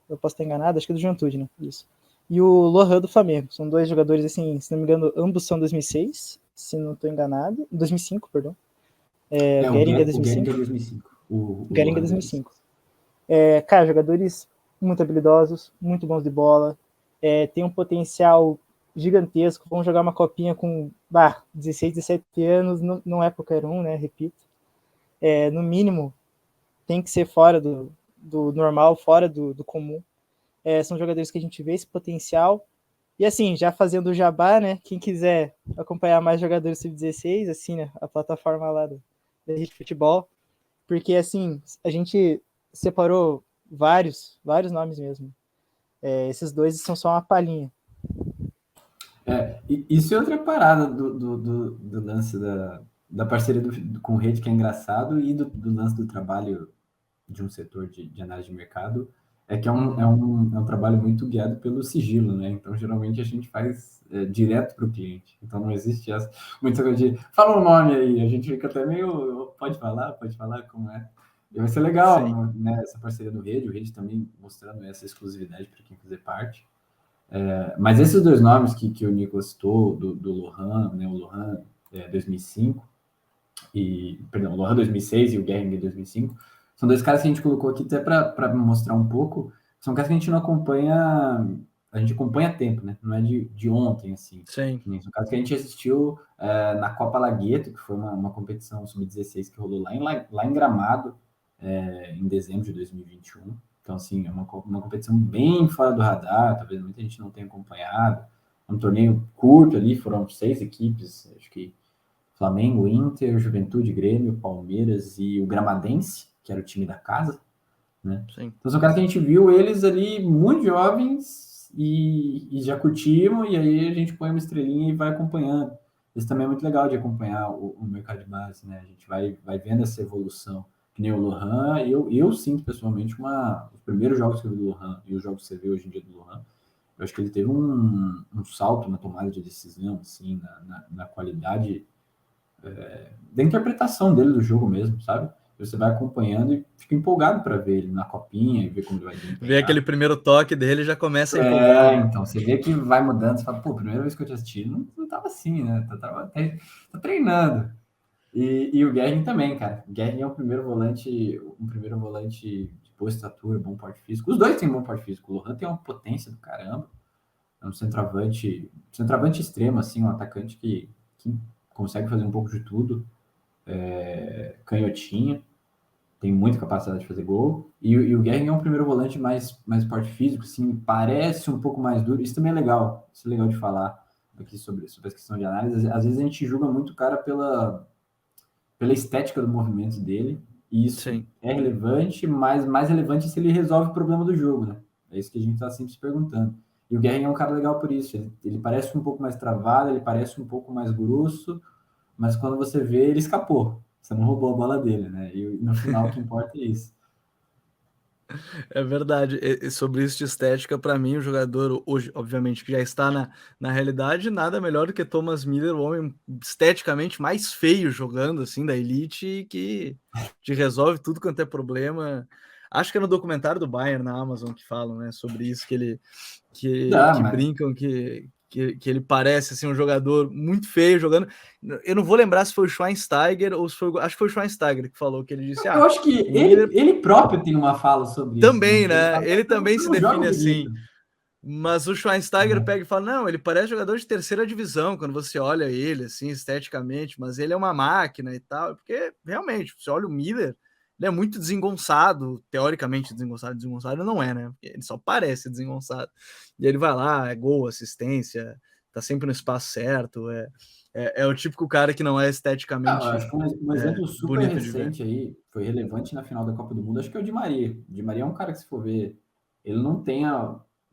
Eu posso estar enganado, acho que é do Juventude, né? Isso. E o Lohan do Flamengo. São 2 jogadores, assim, se não me engano, ambos são 2006, se não estou enganado. 2005, perdão. O Guerin é 2005. O Guerin é 2005. Cara, jogadores muito habilidosos, muito bons de bola, tem um potencial gigantesco, vão jogar uma copinha com 16, 17 anos, não é qualquer um, né, repito. No mínimo, tem que ser fora do normal, fora do comum. São jogadores que a gente vê esse potencial. E assim, já fazendo o jabá, né, quem quiser acompanhar mais jogadores sub-16, assim, né, a plataforma lá da Rede Futebol, porque assim, a gente separou vários nomes mesmo. Esses 2 são só uma palhinha. Isso é outra parada do lance da parceria com o Rede, que é engraçado, e do lance do trabalho de um setor de análise de mercado, que é um trabalho muito guiado pelo sigilo, né? Então, geralmente, a gente faz direto para o cliente. Então, não existe muita coisa de fala um nome aí, a gente fica até meio, pode falar como é. E vai ser legal, né, essa parceria do Rede, o Rede também mostrando essa exclusividade para quem fizer parte. Mas esses 2 nomes que o Nicolas citou, do Lohan, né, o Lohan 2005, o Lohan 2006 e o Guerin 2005, são 2 caras que a gente colocou aqui até para mostrar um pouco, são caras que a gente não acompanha, a gente acompanha a tempo, né? Não é de ontem, assim. Sim. São caras que a gente assistiu na Copa Lagueto, que foi uma competição sub-16 que rolou lá em Gramado, em dezembro de 2021. Então, assim, é uma competição bem fora do radar, talvez muita gente não tenha acompanhado. É um torneio curto ali, foram 6 equipes, acho que Flamengo, Inter, Juventude, Grêmio, Palmeiras e o Gramadense, que era o time da casa, né? Sim. Então são caras que a gente viu eles ali muito jovens e já curtimos, e aí a gente põe uma estrelinha e vai acompanhando. Isso também é muito legal de acompanhar o mercado de base, né? A gente vai vendo essa evolução. Que nem o Lohan, eu sinto pessoalmente os primeiros jogos que eu vi do Lohan e os jogos que você vê hoje em dia do Lohan, eu acho que ele teve um salto na tomada de decisão, assim, na qualidade da interpretação dele do jogo mesmo, sabe? Você vai acompanhando e fica empolgado para ver ele na copinha e ver como ele vai desempenhar. Ver aquele primeiro toque dele já começa a empolgar. Então, você vê que vai mudando, você fala, pô, primeira vez que eu te assisti, não tava assim, né? Tá treinando. E o Guerin também, cara. O Guerin é um primeiro volante de boa estatura, bom porte físico. Os 2 têm bom porte físico. O Lohan tem uma potência do caramba. É um centroavante extremo, assim, um atacante que consegue fazer um pouco de tudo. Canhotinha. Tem muita capacidade de fazer gol. E o Guerin é um primeiro volante mais porte físico, assim, parece um pouco mais duro. Isso também é legal. Isso é legal de falar aqui sobre a questão de análise. Às vezes a gente julga muito o cara pela estética do movimento dele, e isso é relevante, mas mais relevante se ele resolve o problema do jogo, né? É isso que a gente está sempre se perguntando. E o Guerin é um cara legal por isso, ele parece um pouco mais travado, ele parece um pouco mais grosso, mas quando você vê, ele escapou. Você não roubou a bola dele, né? E no final o que importa é isso. É verdade. E sobre isso de estética, para mim, o jogador hoje, obviamente, que já está na realidade, nada melhor do que Thomas Miller, o homem esteticamente mais feio jogando, assim, da elite, que te resolve tudo quanto é problema. Acho que é no documentário do Bayern na Amazon que falam, né, sobre isso, que brincam que ele parece assim, um jogador muito feio jogando. Eu não vou lembrar se foi o Schweinsteiger ou se foi. Acho que foi o Schweinsteiger que falou, que ele disse. Eu acho que ele próprio tem uma fala sobre também, isso. Né? Ele também se define assim. Bonito. Mas o Schweinsteiger pega e fala: não, ele parece jogador de terceira divisão quando você olha ele, assim, esteticamente, mas ele é uma máquina e tal. Porque realmente, você olha o Miller, ele é muito desengonçado, teoricamente desengonçado não é, né? Ele só parece desengonçado. E ele vai lá, é gol, assistência, tá sempre no espaço certo, é o típico cara que não é esteticamente. Acho que um exemplo super recente aí, foi relevante na final da Copa do Mundo, acho que é o Di Maria. O Di Maria é um cara que, se for ver, ele não tem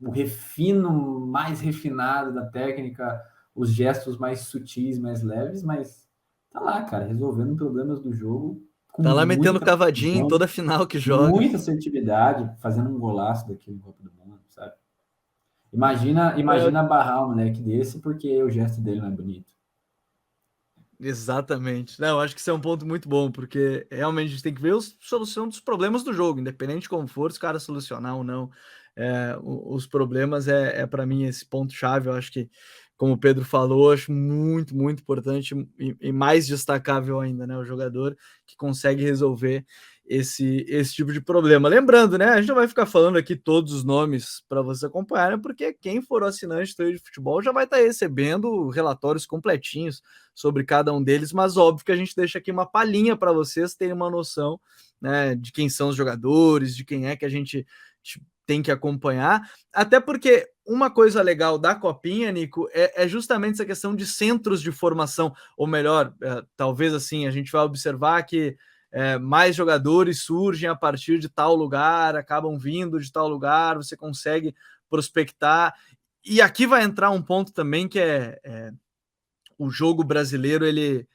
o refino mais refinado da técnica, os gestos mais sutis, mais leves, mas tá lá, cara, resolvendo problemas do jogo com Tá lá metendo muita cavadinha em precisão, toda final que joga. muita assertividade, fazendo um golaço daquele Copa do Mundo, sabe? Imagina barrar um moleque desse porque o gesto dele não é bonito. Exatamente. Não, acho que isso é um ponto muito bom, porque realmente a gente tem que ver a solução dos problemas do jogo, independente de como for, se o cara solucionar ou não. Os problemas para mim esse ponto-chave. Eu acho que, como o Pedro falou, acho muito, muito importante e mais destacável ainda, né? O jogador que consegue resolver esse tipo de problema. Lembrando, né? A gente não vai ficar falando aqui todos os nomes para você acompanhar, né, porque quem for assinante do Trade de Futebol já vai estar recebendo relatórios completinhos sobre cada um deles, mas óbvio que a gente deixa aqui uma palhinha para vocês terem uma noção, né, de quem são os jogadores, de quem é que a gente tem que acompanhar, até porque uma coisa legal da Copinha, Nico, é justamente essa questão de centros de formação, ou melhor, talvez assim, a gente vai observar que mais jogadores surgem a partir de tal lugar, acabam vindo de tal lugar, você consegue prospectar, e aqui vai entrar um ponto também que o jogo brasileiro, ele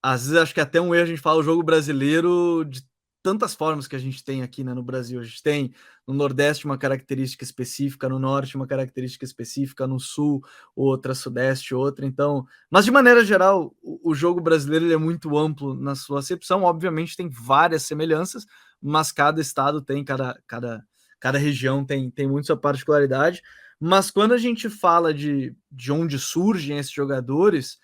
às vezes acho que até um erro a gente fala o jogo brasileiro de tantas formas que a gente tem aqui, né, no Brasil. A gente tem no Nordeste uma característica específica, no Norte uma característica específica, no Sul outra, Sudeste outra. Então, mas de maneira geral, o jogo brasileiro ele é muito amplo na sua acepção. Obviamente tem várias semelhanças, mas cada estado tem, cada região tem muito sua particularidade. Mas quando a gente fala de onde surgem esses jogadores,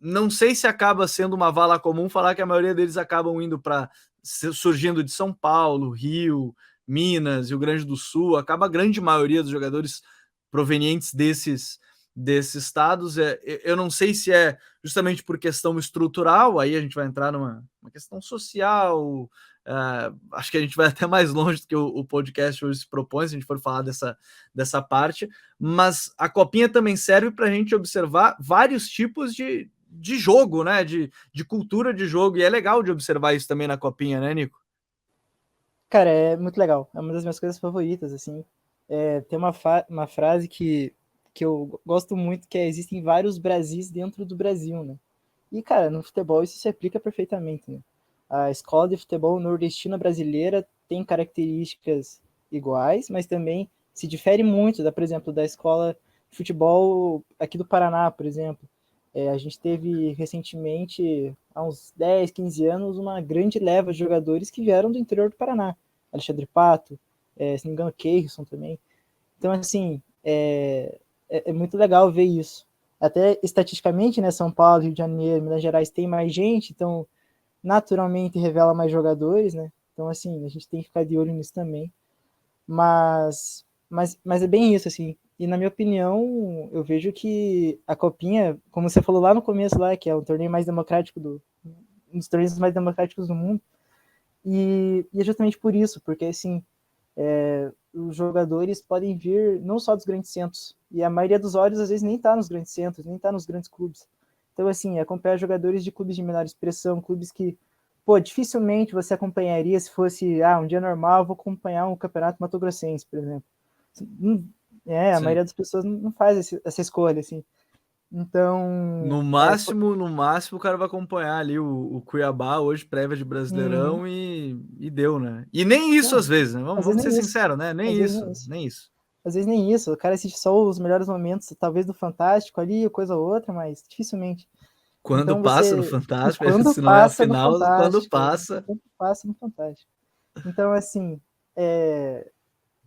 não sei se acaba sendo uma vala comum falar que a maioria deles acabam indo para surgindo de São Paulo, Rio, Minas, Rio Grande do Sul, acaba a grande maioria dos jogadores provenientes desses estados. Eu não sei se é justamente por questão estrutural, aí a gente vai entrar numa questão social. Acho que a gente vai até mais longe do que o podcast hoje se propõe, se a gente for falar dessa parte, mas a Copinha também serve para a gente observar vários tipos de jogo, né? De cultura de jogo, e é legal de observar isso também na Copinha, né, Nico? Cara, é muito legal. É uma das minhas coisas favoritas, assim. Tem uma frase que eu gosto muito, que existem vários Brasis dentro do Brasil, né? E, cara, no futebol isso se aplica perfeitamente, né? A escola de futebol nordestina brasileira tem características iguais, mas também se difere muito, por exemplo, da escola de futebol aqui do Paraná, por exemplo. A gente teve recentemente, há uns 10, 15 anos, uma grande leva de jogadores que vieram do interior do Paraná. Alexandre Pato, se não me engano, Keirson também. Então, assim, é muito legal ver isso. Até estatisticamente, né, São Paulo, Rio de Janeiro, Minas Gerais tem mais gente, então naturalmente revela mais jogadores, né? Então, assim, a gente tem que ficar de olho nisso também. Mas é bem isso, assim. E na minha opinião, eu vejo que a Copinha, como você falou lá no começo, lá, que é o torneio mais democrático um dos torneios mais democráticos do mundo, e é justamente por isso, porque assim, os jogadores podem vir não só dos grandes centros, e a maioria dos olhos às vezes nem está nos grandes centros, nem está nos grandes clubes. Então, assim, acompanhar jogadores de clubes de menor expressão, clubes que, pô, dificilmente você acompanharia se fosse, um dia normal, vou acompanhar um campeonato mato-grossense, por exemplo. A maioria das pessoas não faz essa escolha, assim. Então. No máximo, o cara vai acompanhar ali o Cuiabá hoje, prévia de Brasileirão, e deu, né? E nem isso às vezes, né? Vamos ser sinceros, né? Nem isso. Às vezes nem isso. O cara assiste só os melhores momentos, talvez do Fantástico ali, coisa ou outra, mas dificilmente. Quando então, passa no Fantástico, quando se não é a passa final, no Fantástico, quando passa. Quando passa no Fantástico. Então, assim,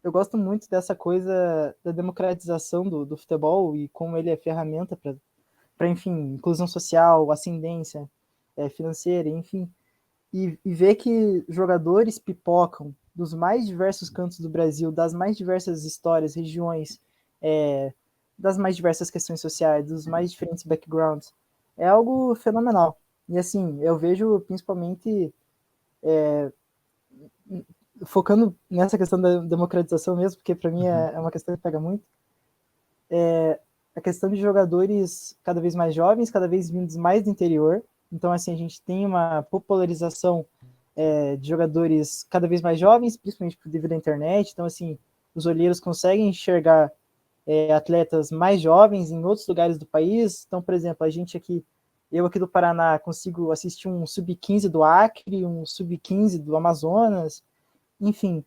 eu gosto muito dessa coisa da democratização do futebol e como ele é ferramenta para, enfim, inclusão social, ascendência financeira, enfim. E ver que jogadores pipocam dos mais diversos cantos do Brasil, das mais diversas histórias, regiões, das mais diversas questões sociais, dos mais diferentes backgrounds, é algo fenomenal. E assim, eu vejo principalmente focando nessa questão da democratização mesmo, porque para mim é uma questão que pega muito, a questão de jogadores cada vez mais jovens, cada vez vindos mais do interior. Então, assim, a gente tem uma popularização de jogadores cada vez mais jovens, principalmente devido à internet. Então, assim, os olheiros conseguem enxergar atletas mais jovens em outros lugares do país. Então, por exemplo, eu aqui do Paraná consigo assistir um sub-15 do Acre, um sub-15 do Amazonas, enfim,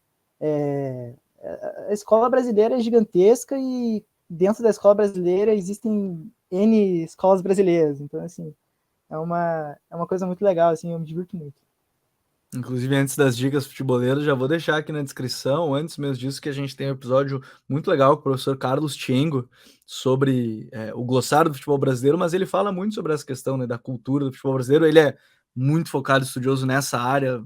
a escola brasileira é gigantesca e dentro da escola brasileira existem N escolas brasileiras, então, assim, é uma coisa muito legal, assim, eu me divirto muito. Inclusive, antes das dicas futeboleiras, já vou deixar aqui na descrição, antes mesmo disso, que a gente tem um episódio muito legal com o professor Carlos Tiengo sobre o glossário do futebol brasileiro, mas ele fala muito sobre essa questão, né, da cultura do futebol brasileiro. Ele é muito focado, estudioso nessa área,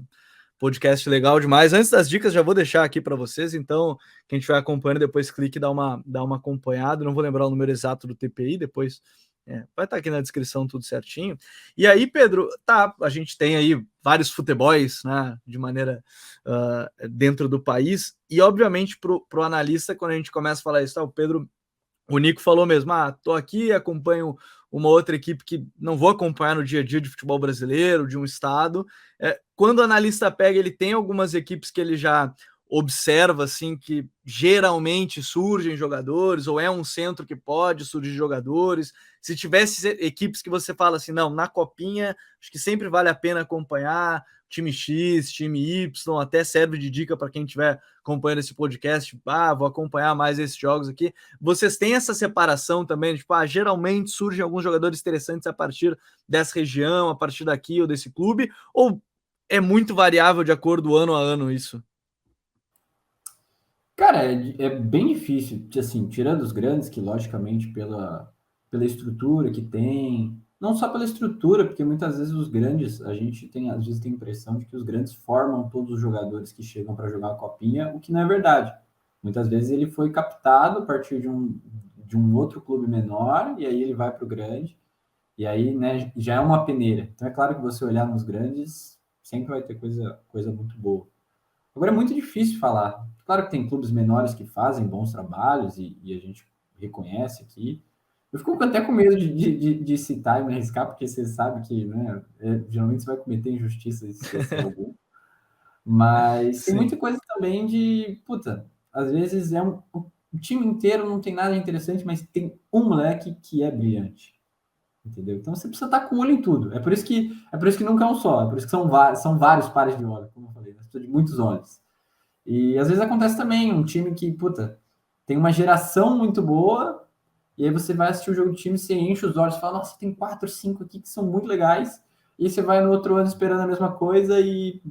podcast legal demais. Antes das dicas, já vou deixar aqui para vocês, então, quem estiver acompanhando, depois clique e dá uma acompanhada. Não vou lembrar o número exato do TPI, depois vai estar aqui na descrição tudo certinho. E aí, Pedro, a gente tem aí vários futebols, né, de maneira dentro do país, e obviamente pro analista, quando a gente começa a falar isso, o Nico falou mesmo, tô aqui, acompanho uma outra equipe que não vou acompanhar no dia a dia de futebol brasileiro, de um estado. Quando o analista pega, ele tem algumas equipes que ele já observa, assim, que geralmente surgem jogadores, ou é um centro que pode surgir jogadores. Se tivesse equipes que você fala assim, não, na copinha, acho que sempre vale a pena acompanhar, time X, time Y, até serve de dica para quem estiver acompanhando esse podcast, vou acompanhar mais esses jogos aqui. Vocês têm essa separação também, tipo, geralmente surgem alguns jogadores interessantes a partir dessa região, a partir daqui ou desse clube, ou é muito variável de acordo ano a ano isso? Cara, é bem difícil, assim, tirando os grandes, que logicamente pela estrutura que tem, não só pela estrutura, porque muitas vezes os grandes, a gente tem, às vezes tem a impressão de que os grandes formam todos os jogadores que chegam para jogar a copinha, o que não é verdade. Muitas vezes ele foi captado a partir de um outro clube menor, e aí ele vai para o grande, e aí, né, já é uma peneira. Então é claro que você olhar nos grandes, sempre vai ter coisa muito boa. Agora é muito difícil falar. Claro que tem clubes menores que fazem bons trabalhos e a gente reconhece aqui. Eu fico até com medo de citar e me arriscar, porque você sabe que, né, geralmente você vai cometer injustiça se esquecer algum. Mas tem muita coisa também às vezes o time inteiro não tem nada interessante, mas tem um moleque que é brilhante. Entendeu? Então você precisa estar com o olho em tudo. É por isso que nunca é um só, é por isso que são vários pares de olhos, como eu falei, você precisa de muitos olhos. E às vezes acontece também um time que, tem uma geração muito boa, e aí você vai assistir o jogo de time, você enche os olhos e fala, nossa, tem 4, 5 aqui que são muito legais, e você vai no outro ano esperando a mesma coisa, e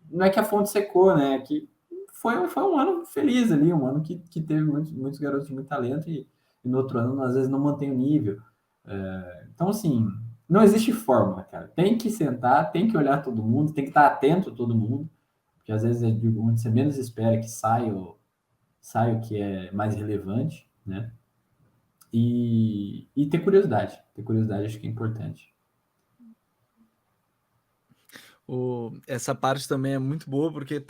não é que a fonte secou, né? Que foi um ano feliz ali, um ano que teve muitos garotos de muito talento, e no outro ano, às vezes, não mantém o nível. Então, assim, não existe fórmula, cara. Tem que sentar, tem que olhar todo mundo, tem que estar atento a todo mundo, porque às vezes é de onde você menos espera que saia o que é mais relevante, né? E ter curiosidade. Ter curiosidade acho que é importante. Essa parte também é muito boa, porque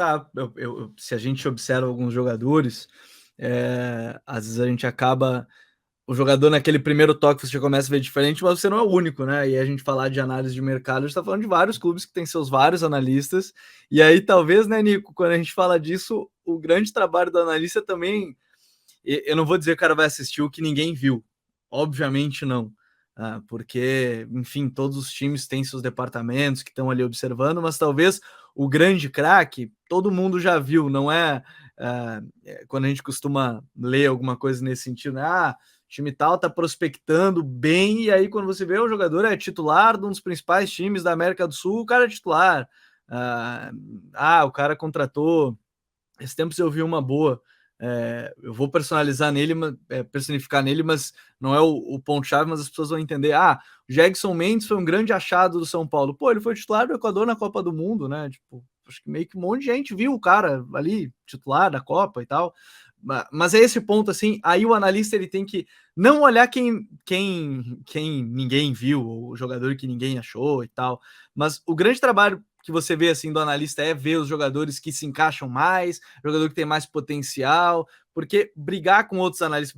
se a gente observa alguns jogadores, às vezes a gente acaba... O jogador naquele primeiro toque você já começa a ver diferente, mas você não é o único, né? E a gente falar de análise de mercado, a gente tá falando de vários clubes que têm seus vários analistas, e aí talvez, né, Nico, quando a gente fala disso, o grande trabalho do analista também, eu não vou dizer que o cara vai assistir o que ninguém viu, obviamente não, porque, enfim, todos os times têm seus departamentos que estão ali observando, mas talvez o grande craque, todo mundo já viu, não é quando a gente costuma ler alguma coisa nesse sentido, né? Time tal tá prospectando bem, e aí quando você vê o jogador é titular de um dos principais times da América do Sul, o cara é titular. O cara contratou. Esse tempo eu vi uma boa. Eu vou personificar nele, mas não é o ponto-chave, mas as pessoas vão entender. O Jegson Mendes foi um grande achado do São Paulo. Pô, ele foi titular do Equador na Copa do Mundo, né? Tipo, acho que meio que um monte de gente viu o cara ali, titular da Copa e tal. Mas é esse ponto, assim, aí o analista ele tem que não olhar quem ninguém viu, o jogador que ninguém achou e tal, mas o grande trabalho que você vê, assim, do analista é ver os jogadores que se encaixam mais, jogador que tem mais potencial, porque brigar com outros analistas,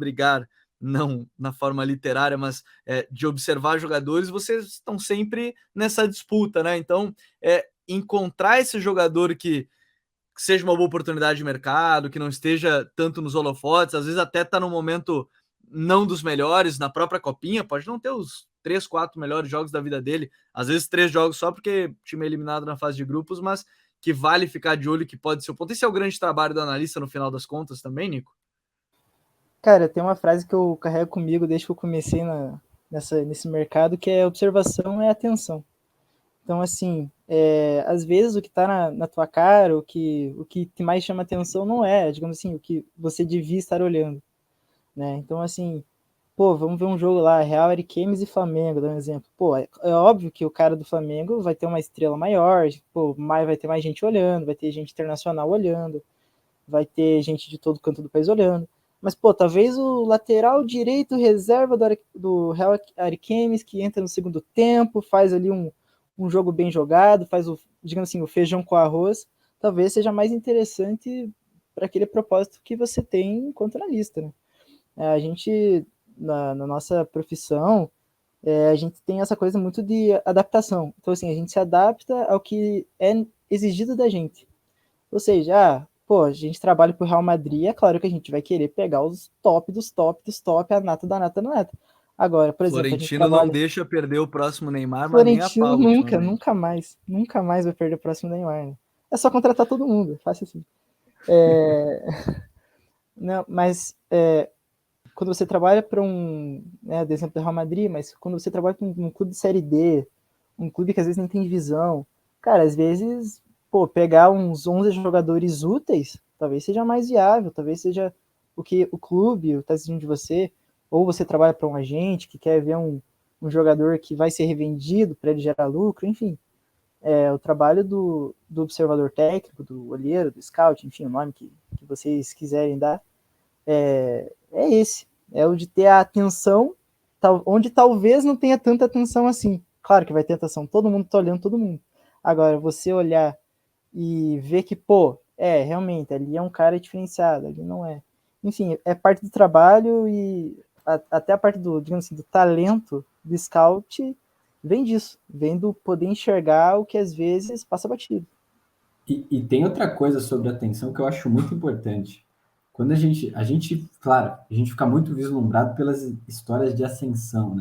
não na forma literária, mas de observar jogadores, vocês estão sempre nessa disputa, né? Então, encontrar esse jogador que que seja uma boa oportunidade de mercado, que não esteja tanto nos holofotes, às vezes até está num momento não dos melhores, na própria copinha, pode não ter os 3, 4 melhores jogos da vida dele, às vezes 3 jogos só porque o time é eliminado na fase de grupos, mas que vale ficar de olho, que pode ser o ponto. Esse é o grande trabalho do analista no final das contas também, Nico? Cara, tem uma frase que eu carrego comigo desde que eu comecei nesse mercado, que é observação é atenção. Então, assim, às vezes o que está na tua cara, o que mais chama atenção não é, digamos assim, o que você devia estar olhando, né? Então, assim, pô, vamos ver um jogo lá, Real Ariquemes e Flamengo, dá um exemplo. Pô, é óbvio que o cara do Flamengo vai ter uma estrela maior, pô, vai ter mais gente olhando, vai ter gente internacional olhando, vai ter gente de todo canto do país olhando. Mas, pô, talvez o lateral direito reserva do Real Ariquemes, que entra no segundo tempo, faz ali um jogo bem jogado, faz digamos assim, o feijão com arroz, talvez seja mais interessante para aquele propósito que você tem enquanto analista, né? A gente, na nossa profissão, a gente tem essa coisa muito de adaptação. Então, assim, a gente se adapta ao que é exigido da gente. Ou seja, pô, a gente trabalha pro Real Madrid, é claro que a gente vai querer pegar os top dos top dos top, a nata da nata da nata. Agora, por exemplo, a gente Florentino não trabalha... deixa perder o próximo Neymar, mas nem a Florentino pau ultimamente. nunca mais vai perder o próximo Neymar, né? É só contratar todo mundo, fácil assim. Não, mas quando você trabalha para né, do exemplo do Real Madrid, mas quando você trabalha para um clube de Série D, um clube que às vezes nem tem divisão, cara, às vezes, pô, pegar uns 11 jogadores úteis, talvez seja mais viável, talvez seja o que o clube está exigindo de você, ou você trabalha para um agente que quer ver um jogador que vai ser revendido para ele gerar lucro, enfim. O trabalho do observador técnico, do olheiro, do scout, enfim, o nome que vocês quiserem dar, é esse. É o de ter a atenção onde talvez não tenha tanta atenção assim. Claro que vai ter atenção, todo mundo tá olhando todo mundo. Agora, você olhar e ver que, pô, realmente, ali é um cara diferenciado, ali não é. Enfim, é parte do trabalho e até a parte digamos assim, do talento do scout vem disso, vem do poder enxergar o que às vezes passa batido. E tem outra coisa sobre atenção que eu acho muito importante. Quando a gente, claro, a gente fica muito vislumbrado pelas histórias de ascensão,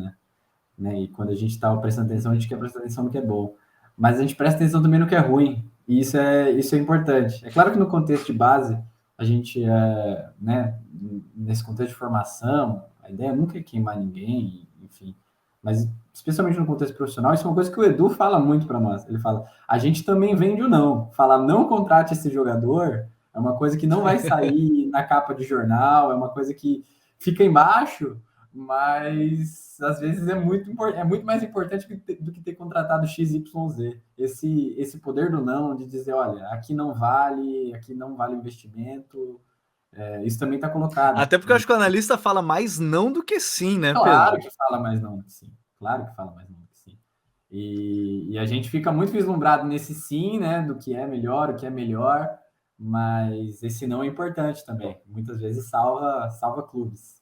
né? E quando a gente está prestando atenção, a gente quer prestar atenção no que é bom. Mas a gente presta atenção também no que é ruim. E isso é importante. É claro que no contexto de base, a gente, né, nesse contexto de formação, a ideia nunca é queimar ninguém, enfim. Mas, especialmente no contexto profissional, isso é uma coisa que o Edu fala muito para nós. Ele fala, a gente também vende o não. Falar não contrate esse jogador é uma coisa que não vai sair na capa de jornal, é uma coisa que fica embaixo, mas às vezes é muito mais importante do que ter contratado XYZ. Esse poder do não, de dizer, olha, aqui não vale investimento, isso também está colocado. Até porque eu acho que o analista fala mais não do que sim, né, Claro Pedro? que fala mais não do que sim. Claro que fala mais não do que sim. E a gente fica muito vislumbrado nesse sim, né, do que é melhor, o que é melhor, mas esse não é importante também. Muitas vezes salva clubes.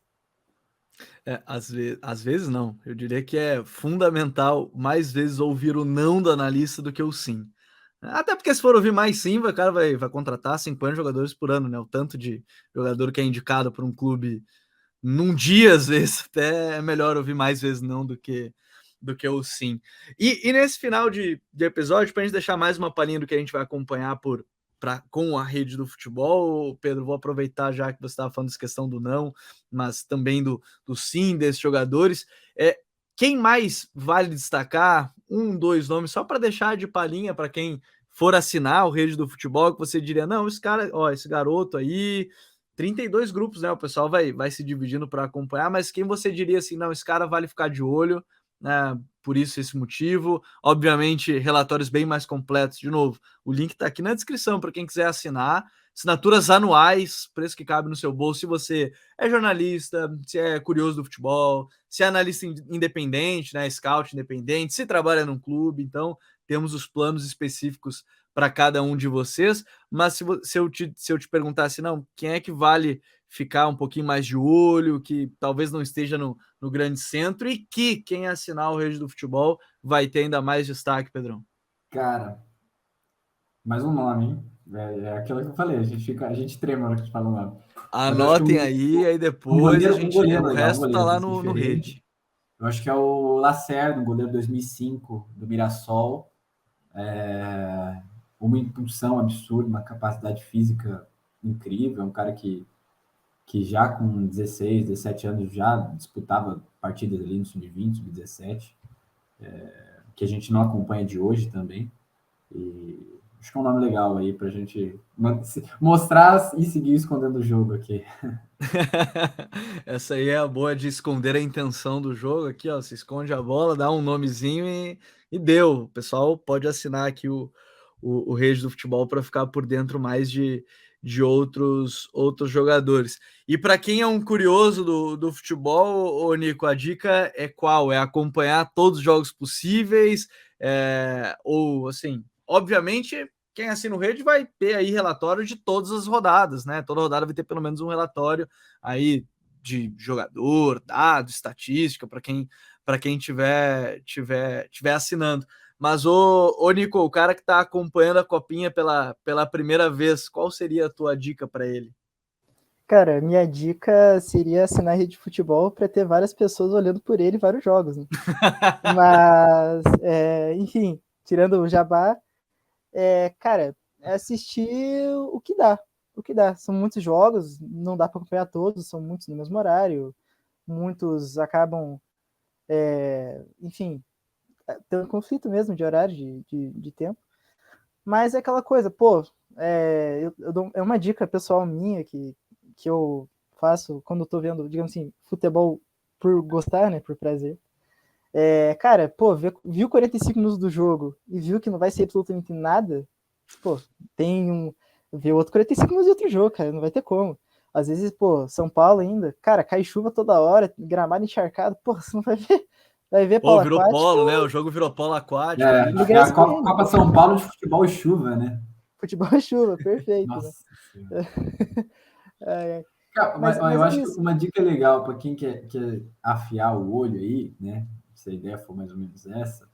Às vezes não. Eu diria que é fundamental mais vezes ouvir o não do analista do que o sim. Até porque se for ouvir mais sim, o cara vai contratar 50 jogadores por ano, né? O tanto de jogador que é indicado por um clube num dia, às vezes, até é melhor ouvir mais vezes não do que o sim. E nesse final de episódio, para a gente deixar mais uma palhinha do que a gente vai acompanhar com a rede do futebol, Pedro, vou aproveitar já que você estava falando dessa questão do não, mas também do sim desses jogadores. Quem mais vale destacar? Dois nomes, só para deixar de palhinha para quem for assinar o Rede do Futebol, que você diria, não, esse garoto aí, 32 grupos, né? O pessoal vai se dividindo para acompanhar, mas quem você diria assim, não, esse cara vale ficar de olho, né? Por isso, esse motivo. Obviamente, relatórios bem mais completos. De novo, o link está aqui na descrição para quem quiser assinar. Assinaturas anuais, preço que cabe no seu bolso. Se você é jornalista, se é curioso do futebol, se é analista independente, né? Scout independente, se trabalha num clube, então temos os planos específicos para cada um de vocês. Mas se eu te perguntasse, não, quem é que vale ficar um pouquinho mais de olho, que talvez não esteja no grande centro e que quem assinar o Rede do Futebol vai ter ainda mais destaque, Pedrão? Cara, mais um nome, hein? É aquilo que eu falei, a gente trema na hora que a gente fala o nome. Mas eu acho que Anotem aí depois a gente. goleiro O legal, um resto tá goleiro lá desse no diferente. rede. Eu acho que é o Lacerda, um goleiro 2005 do Mirassol. Uma impulsão absurda, uma capacidade física incrível, um cara que já com 16, 17 anos já disputava partidas ali no sub-20, sub-17, que a gente não acompanha de hoje também. E acho que é um nome legal aí para a gente mostrar e seguir escondendo o jogo aqui. Essa aí é a boa de esconder a intenção do jogo aqui, ó. Você esconde a bola, dá um nomezinho e deu. O pessoal pode assinar aqui o Rede do Futebol para ficar por dentro mais de outros jogadores. E para quem é um curioso do futebol, ô Nico, a dica é qual? É acompanhar todos os jogos possíveis? Ou assim, obviamente quem assina o Rede vai ter aí relatório de todas as rodadas, né? Toda rodada vai ter pelo menos um relatório aí de jogador, dado, estatística, para quem tiver assinando. Mas ô Nico, o cara que está acompanhando a Copinha pela primeira vez, qual seria a tua dica para ele? Cara, minha dica seria assinar a Rede Futebol para ter várias pessoas olhando por ele vários jogos, né? Mas, enfim, tirando o jabá, cara, é assistir o que dá. O que dá. São muitos jogos, não dá para acompanhar todos, são muitos no mesmo horário, muitos acabam, enfim, tendo conflito mesmo de horário, de tempo. Mas é aquela coisa, pô, é uma dica pessoal minha que eu faço quando eu tô vendo, digamos assim, futebol por gostar, né, por prazer. Cara, pô, viu 45 minutos do jogo e viu que não vai ser absolutamente nada, pô, vê outro 45 minutos de outro jogo, cara, não vai ter como. Às vezes, pô, São Paulo ainda, cara, cai chuva toda hora, gramado encharcado, pô, você não vai ver. Vai ver Pô, polo virou aquático. polo, né? O jogo virou polo aquático. É a Copa São Paulo de futebol e chuva, né? Futebol e chuva, perfeito. Nossa né? Mas eu acho que isso. uma dica legal para quem quer afiar o olho aí, né? Se a ideia for mais ou menos essa,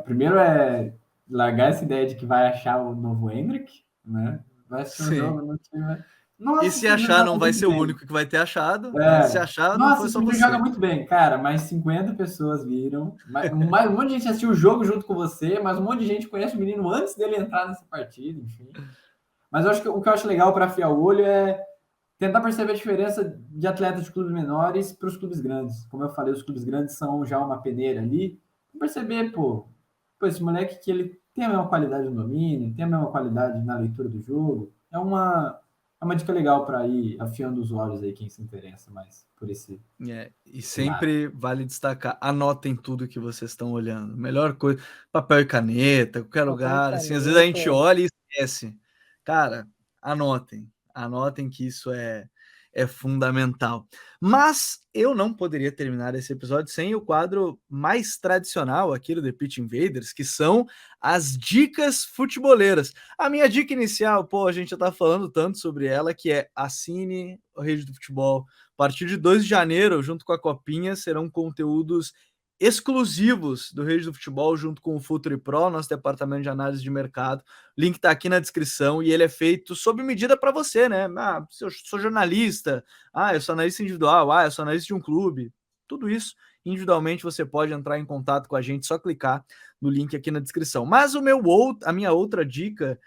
primeiro é largar essa ideia de que vai achar o novo Hendrick, né? Vai assistir um jogo no time. E Nossa, se achar, não vai muito ser o bem. único que vai ter achado, né? Se achar, não foi Nossa, só esse time você. joga muito bem, cara, mas 50 pessoas viram, um monte de gente assistiu o jogo junto com você, mas um monte de gente conhece o menino antes dele entrar nessa partida, enfim. Mas eu acho que o que eu acho legal para afiar o olho é tentar perceber a diferença de atletas de clubes menores para os clubes grandes. Como eu falei, os clubes grandes são já uma peneira ali. Perceber, pô, esse moleque que ele tem a mesma qualidade no domínio, tem a mesma qualidade na leitura do jogo. É uma dica legal para ir afiando os olhos aí, quem se interessa mais por esse. E sempre vale destacar, anotem tudo que vocês estão olhando. Melhor coisa, papel e caneta, qualquer lugar. Assim, às vezes a gente olha e esquece. Cara, anotem que isso é fundamental. Mas eu não poderia terminar esse episódio sem o quadro mais tradicional aqui do The Pitch Invaders, que são as dicas futeboleiras. A minha dica inicial, pô, a gente já tá falando tanto sobre ela, que é assine a Rede do Futebol. A partir de 2 de janeiro, junto com a Copinha, serão conteúdos exclusivos do Rede do Futebol, junto com o Futuri Pro, nosso departamento de análise de mercado. O link está aqui na descrição e ele é feito sob medida para você, né? Eu sou jornalista, eu sou analista individual, eu sou analista de um clube. Tudo isso, individualmente, você pode entrar em contato com a gente, só clicar no link aqui na descrição. Mas a minha outra dica,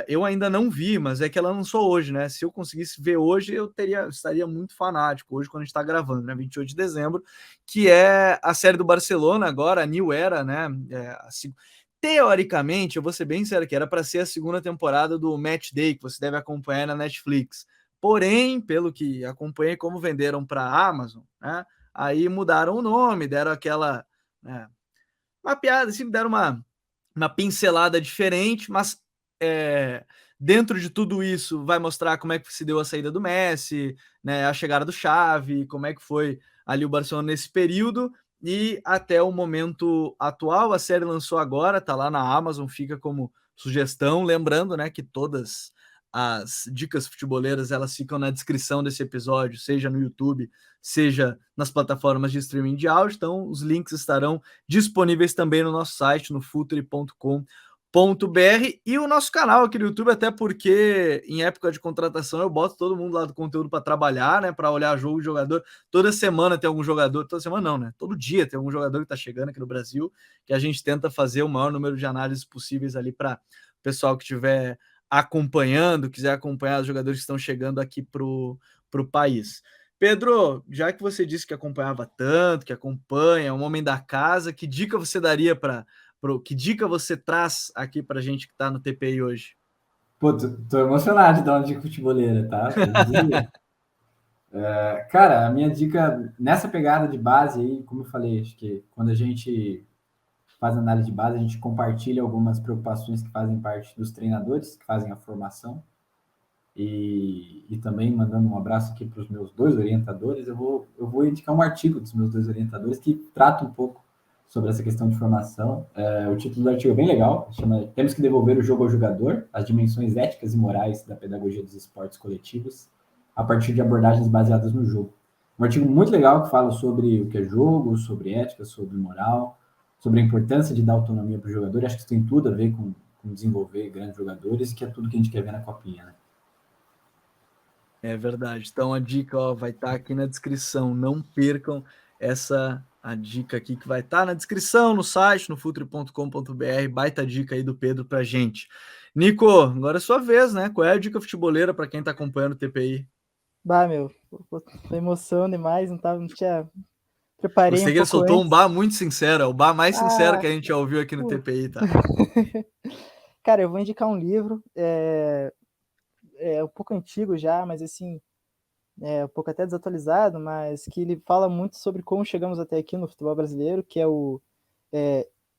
eu ainda não vi, mas é que ela lançou hoje, né? Se eu conseguisse ver hoje, eu estaria muito fanático, hoje quando a gente está gravando, né? 28 de dezembro, que é a série do Barcelona agora, a New Era, né? Teoricamente, eu vou ser bem sério, que era para ser a segunda temporada do Match Day, que você deve acompanhar na Netflix. Porém, pelo que acompanhei, como venderam para a Amazon, né? Aí mudaram o nome, deram aquela... né, uma piada, assim, deram uma pincelada diferente, mas dentro de tudo isso vai mostrar como é que se deu a saída do Messi, né, a chegada do Xavi, como é que foi ali o Barcelona nesse período e até o momento atual. A série lançou agora, tá lá na Amazon, fica como sugestão, lembrando, né, que todas as dicas futeboleiras elas ficam na descrição desse episódio, seja no YouTube, seja nas plataformas de streaming de áudio, então os links estarão disponíveis também no nosso site, no futuri.com.br. e o nosso canal aqui no YouTube, até porque em época de contratação eu boto todo mundo lá do conteúdo para trabalhar, né, para olhar jogo de jogador. Toda semana tem algum jogador, toda semana não, né? Todo dia tem algum jogador que está chegando aqui no Brasil, que a gente tenta fazer o maior número de análises possíveis ali para o pessoal que estiver acompanhando, quiser acompanhar os jogadores que estão chegando aqui pro país. Pedro, já que você disse que acompanhava tanto, que acompanha, é um homem da casa, que dica você daria que dica você traz aqui pra gente que tá no TPI hoje? Pô, tô emocionado de dar uma dica futeboleira, tá? Cara, a minha dica nessa pegada de base aí, como eu falei, acho que quando a gente faz análise de base, a gente compartilha algumas preocupações que fazem parte dos treinadores, que fazem a formação. E também mandando um abraço aqui para os meus 2 orientadores, eu vou indicar um artigo dos meus 2 orientadores que trata um pouco sobre essa questão de formação. O título do artigo é bem legal, chama Temos que devolver o jogo ao jogador, as dimensões éticas e morais da pedagogia dos esportes coletivos, a partir de abordagens baseadas no jogo. Um artigo muito legal que fala sobre o que é jogo, sobre ética, sobre moral, sobre a importância de dar autonomia para o jogador. Acho que isso tem tudo a ver com desenvolver grandes jogadores, que é tudo que a gente quer ver na Copinha, né? É verdade. Então a dica vai estar aqui na descrição. Não percam a dica aqui que vai estar na descrição, no site, no futre.com.br. Baita dica aí do Pedro pra gente. Nico, agora é sua vez, né? Qual é a dica futeboleira para quem tá acompanhando o TPI? Bah, meu, foi emoção demais, não tinha... Preparei Você um que pouco soltou antes. um bar muito sincero, é o bar mais sincero que a gente já ouviu aqui no TPI, tá? Cara, eu vou indicar um livro, é um pouco antigo já, mas assim, um pouco até desatualizado, mas que ele fala muito sobre como chegamos até aqui no futebol brasileiro, que é o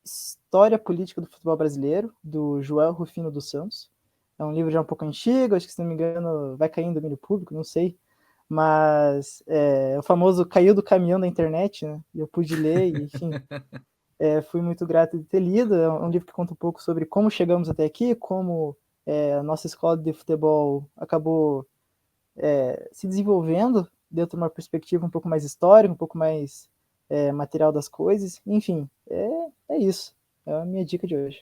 História Política do Futebol Brasileiro, do Joel Rufino dos Santos. É um livro já um pouco antigo, acho que, se não me engano, vai cair em domínio público, não sei, mas o famoso caiu do caminhão da internet, né? Eu pude ler e, enfim, fui muito grato de ter lido. É um livro que conta um pouco sobre como chegamos até aqui, como a nossa escola de futebol acabou se desenvolvendo dentro de uma perspectiva um pouco mais histórica, um pouco mais material das coisas. Enfim, é isso. É a minha dica de hoje.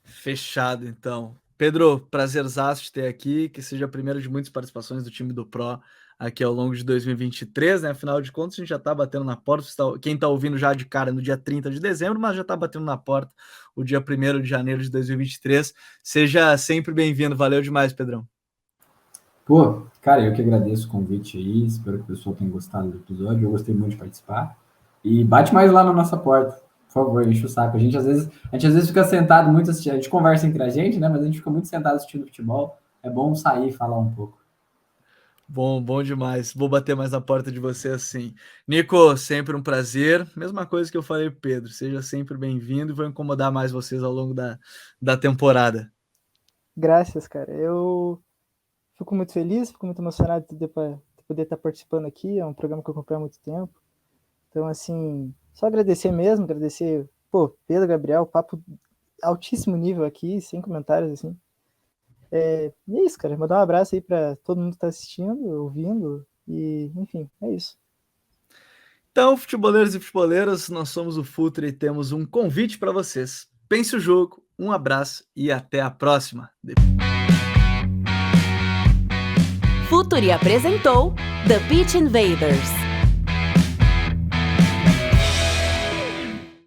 Fechado, então. Pedro, prazerzaço de ter aqui, que seja a primeira de muitas participações do time do Pro aqui ao longo de 2023, né? Afinal de contas, a gente já tá batendo na porta, quem tá ouvindo já de cara no dia 30 de dezembro, mas já tá batendo na porta o dia 1º de janeiro de 2023. Seja sempre bem-vindo, valeu demais, Pedrão. Pô, cara, eu que agradeço o convite aí, espero que o pessoal tenha gostado do episódio, eu gostei muito de participar, e bate mais lá na nossa porta, por favor, enche o saco. A gente às vezes fica sentado muito assistindo, a gente conversa entre a gente, né, mas a gente fica muito sentado assistindo futebol, é bom sair e falar um pouco. Bom demais. Vou bater mais na porta de você assim. Nico, sempre um prazer. Mesma coisa que eu falei pro Pedro, seja sempre bem-vindo e vou incomodar mais vocês ao longo da temporada. Graças, cara. Eu fico muito feliz, fico muito emocionado de poder estar participando aqui. É um programa que eu acompanho há muito tempo. Então, assim, só agradecer mesmo, Pedro, Gabriel, papo altíssimo nível aqui, sem comentários, assim. E é isso, cara. Mandar um abraço aí para todo mundo que tá assistindo, ouvindo, e, enfim, é isso. Então, futeboleiros e futeboleiras, nós somos o Futre e temos um convite para vocês. Pense o jogo, um abraço e até a próxima. Futuri apresentou The Pitch Invaders.